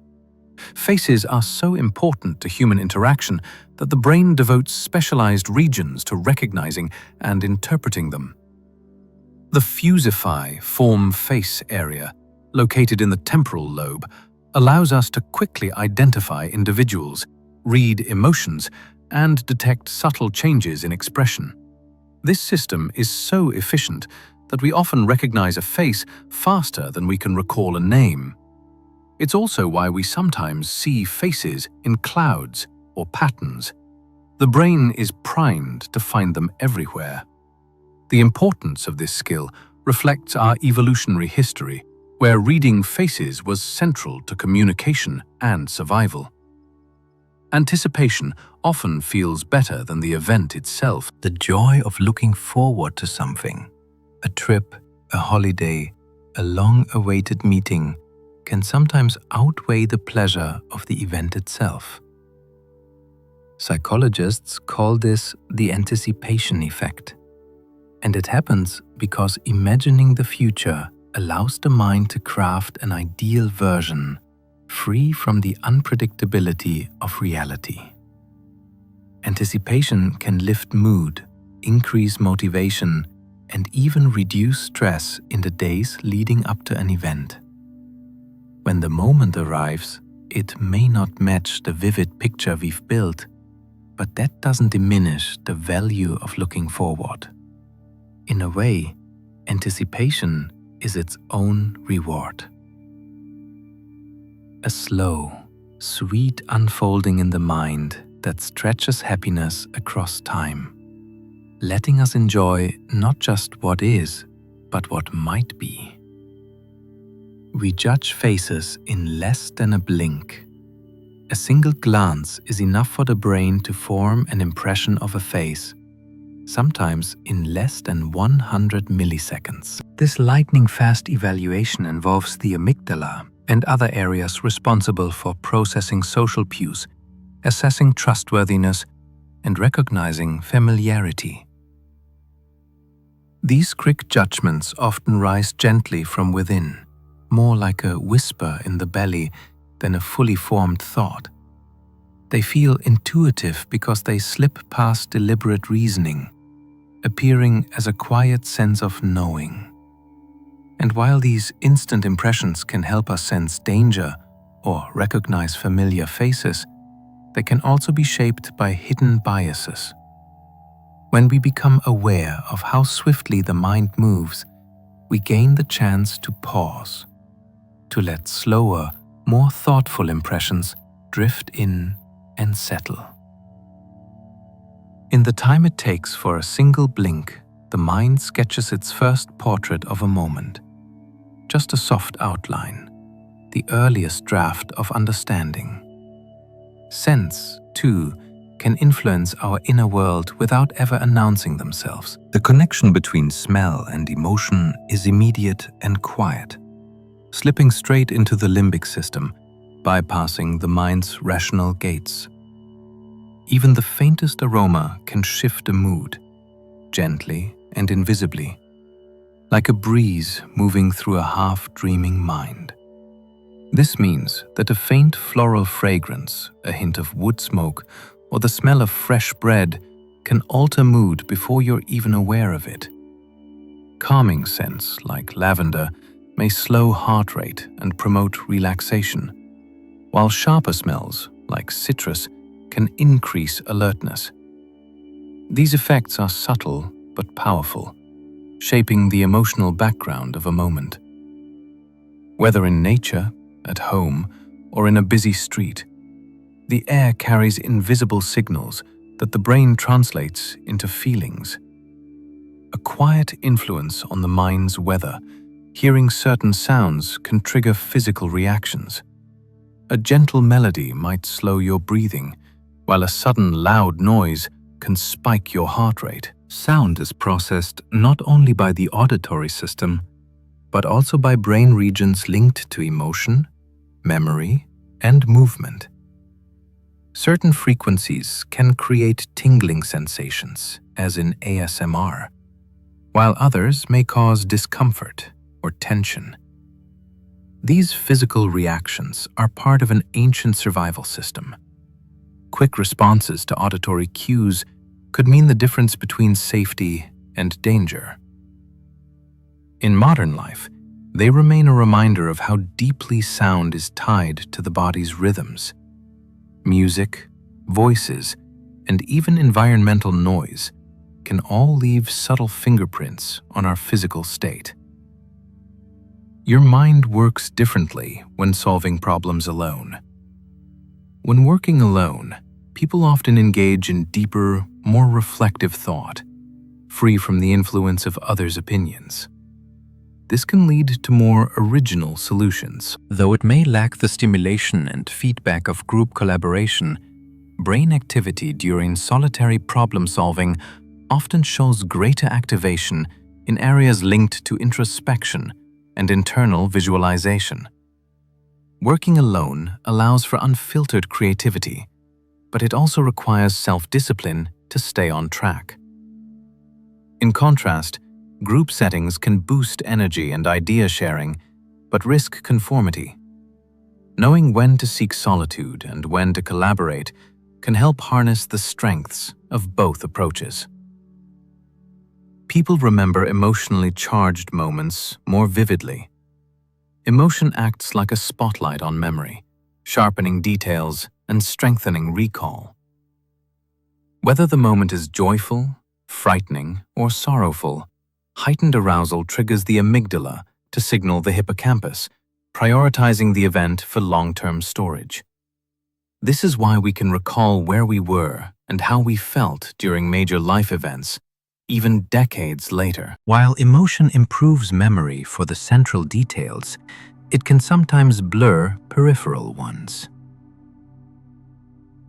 Speaker 1: Faces are so important to human interaction that the brain devotes specialized regions to recognizing and interpreting them. The fusify form face area, located in the temporal lobe, allows us to quickly identify individuals, read emotions, and detect subtle changes in expression. This system is so efficient that we often recognize a face faster than we can recall a name. It's also why we sometimes see faces in clouds or patterns. The brain is primed to find them everywhere. The importance of this skill reflects our evolutionary history, where reading faces was central to communication and survival. Anticipation often feels better than the event itself. The joy of looking forward to something, a trip, a holiday, a long-awaited meeting, can sometimes outweigh the pleasure of the event itself. Psychologists call this the anticipation effect, and it happens because imagining the future allows the mind to craft an ideal version, free from the unpredictability of reality. Anticipation can lift mood, increase motivation, and even reduce stress in the days leading up to an event. When the moment arrives, it may not match the vivid picture we've built, but that doesn't diminish the value of looking forward. In a way, anticipation is its own reward. A slow, sweet unfolding in the mind that stretches happiness across time, letting us enjoy not just what is, but what might be. We judge faces in less than a blink. A single glance is enough for the brain to form an impression of a face, sometimes in less than 100 milliseconds. This lightning-fast evaluation involves the amygdala and other areas responsible for processing social cues, assessing trustworthiness, and recognizing familiarity. These quick judgments often rise gently from within, more like a whisper in the belly than a fully formed thought. They feel intuitive because they slip past deliberate reasoning, appearing as a quiet sense of knowing. And while these instant impressions can help us sense danger or recognize familiar faces, they can also be shaped by hidden biases. When we become aware of how swiftly the mind moves, we gain the chance to pause, to let slower, more thoughtful impressions drift in and settle. In the time it takes for a single blink, the mind sketches its first portrait of a moment. Just a soft outline, the earliest draft of understanding. Sense, too, can influence our inner world without ever announcing themselves. The connection between smell and emotion is immediate and quiet, slipping straight into the limbic system, bypassing the mind's rational gates. Even the faintest aroma can shift a mood, gently and invisibly, like a breeze moving through a half-dreaming mind. This means that a faint floral fragrance, a hint of wood smoke, or the smell of fresh bread can alter mood before you're even aware of it. Calming scents like lavender may slow heart rate and promote relaxation, while sharper smells like citrus can increase alertness. These effects are subtle but powerful, shaping the emotional background of a moment. Whether in nature, at home, or in a busy street, the air carries invisible signals that the brain translates into feelings. A quiet influence on the mind's weather, hearing certain sounds can trigger physical reactions. A gentle melody might slow your breathing, while a sudden loud noise can spike your heart rate. Sound is processed not only by the auditory system, but also by brain regions linked to emotion, memory, and movement. Certain frequencies can create tingling sensations, as in ASMR, while others may cause discomfort or tension. These physical reactions are part of an ancient survival system. Quick responses to auditory cues could mean the difference between safety and danger. In modern life, they remain a reminder of how deeply sound is tied to the body's rhythms. Music, voices, and even environmental noise can all leave subtle fingerprints on our physical state. Your mind works differently when solving problems alone. When working alone, people often engage in deeper, more reflective thought, free from the influence of others' opinions. This can lead to more original solutions. Though it may lack the stimulation and feedback of group collaboration, brain activity during solitary problem-solving often shows greater activation in areas linked to introspection and internal visualization. Working alone allows for unfiltered creativity, but it also requires self-discipline to stay on track. In contrast, group settings can boost energy and idea sharing, but risk conformity. Knowing when to seek solitude and when to collaborate can help harness the strengths of both approaches. People remember emotionally charged moments more vividly. Emotion acts like a spotlight on memory, sharpening details and strengthening recall. Whether the moment is joyful, frightening, or sorrowful, heightened arousal triggers the amygdala to signal the hippocampus, prioritizing the event for long-term storage. This is why we can recall where we were and how we felt during major life events, even decades later. While emotion improves memory for the central details, it can sometimes blur peripheral ones.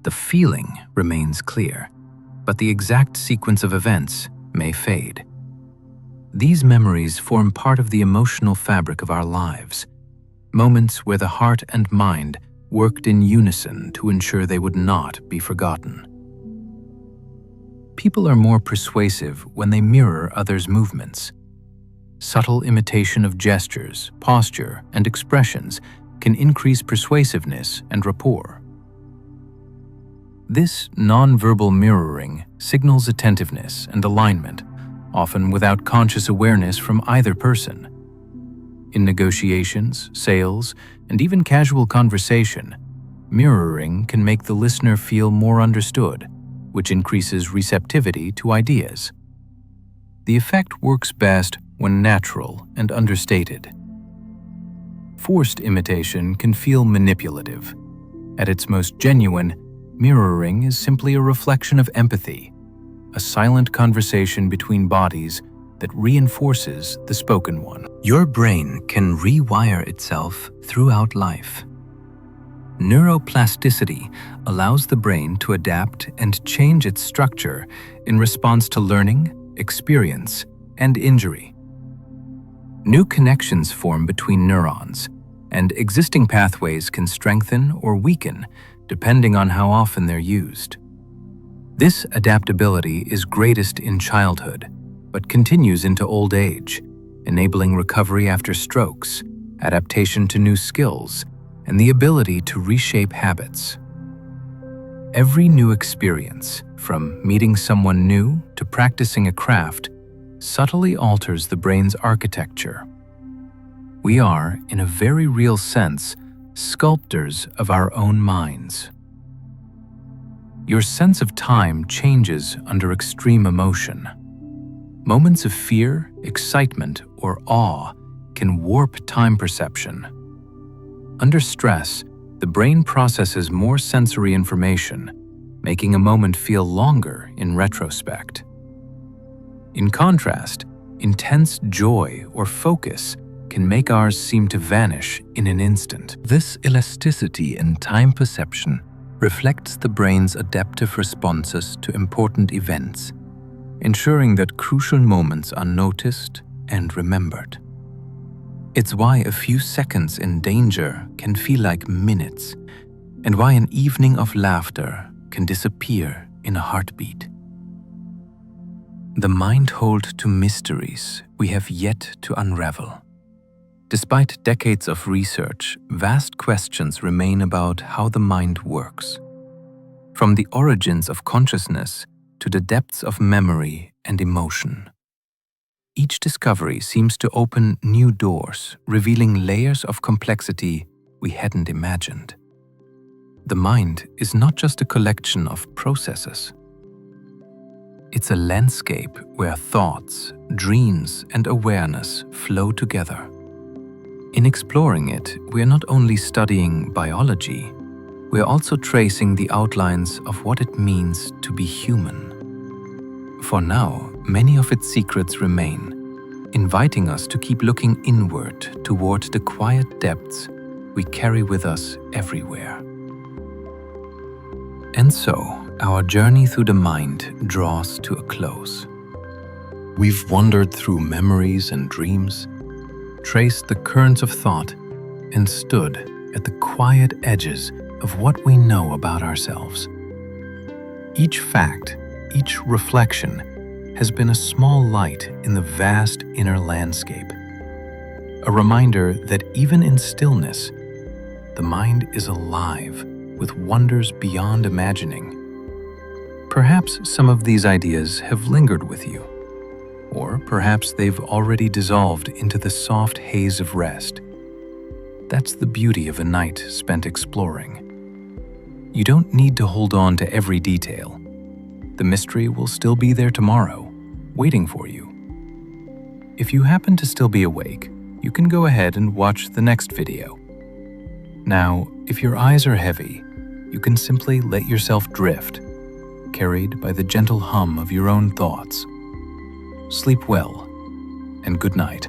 Speaker 1: The feeling remains clear, but the exact sequence of events may fade. These memories form part of the emotional fabric of our lives, moments where the heart and mind worked in unison to ensure they would not be forgotten. People are more persuasive when they mirror others' movements. Subtle imitation of gestures, posture, and expressions can increase persuasiveness and rapport. This nonverbal mirroring signals attentiveness and alignment, often without conscious awareness from either person. In negotiations, sales, and even casual conversation, mirroring can make the listener feel more understood, which increases receptivity to ideas. The effect works best when natural and understated. Forced imitation can feel manipulative. At its most genuine, mirroring is simply a reflection of empathy, a silent conversation between bodies that reinforces the spoken one. Your brain can rewire itself throughout life. Neuroplasticity allows the brain to adapt and change its structure in response to learning, experience, and injury. New connections form between neurons, and existing pathways can strengthen or weaken depending on how often they're used. This adaptability is greatest in childhood, but continues into old age, enabling recovery after strokes, adaptation to new skills, and the ability to reshape habits. Every new experience, from meeting someone new to practicing a craft, subtly alters the brain's architecture. We are, in a very real sense, sculptors of our own minds. Your sense of time changes under extreme emotion. Moments of fear, excitement, or awe can warp time perception. Under stress, the brain processes more sensory information, making a moment feel longer in retrospect. In contrast, intense joy or focus can make ours seem to vanish in an instant. This elasticity in time perception reflects the brain's adaptive responses to important events, ensuring that crucial moments are noticed and remembered. It's why a few seconds in danger can feel like minutes, and why an evening of laughter can disappear in a heartbeat. The mind holds to mysteries we have yet to unravel. Despite decades of research, vast questions remain about how the mind works. From the origins of consciousness to the depths of memory and emotion. Each discovery seems to open new doors, revealing layers of complexity we hadn't imagined. The mind is not just a collection of processes. It's a landscape where thoughts, dreams, and awareness flow together. In exploring it, we are not only studying biology, we are also tracing the outlines of what it means to be human. For now, many of its secrets remain, inviting us to keep looking inward toward the quiet depths we carry with us everywhere. And so, our journey through the mind draws to a close. We've wandered through memories and dreams, traced the currents of thought, and stood at the quiet edges of what we know about ourselves. Each fact, each reflection, has been a small light in the vast inner landscape. A reminder that even in stillness, the mind is alive with wonders beyond imagining. Perhaps some of these ideas have lingered with you, or perhaps they've already dissolved into the soft haze of rest. That's the beauty of a night spent exploring. You don't need to hold on to every detail. The mystery will still be there tomorrow, waiting for you. If you happen to still be awake, you can go ahead and watch the next video. Now, if your eyes are heavy, you can simply let yourself drift, carried by the gentle hum of your own thoughts. Sleep well, and good night.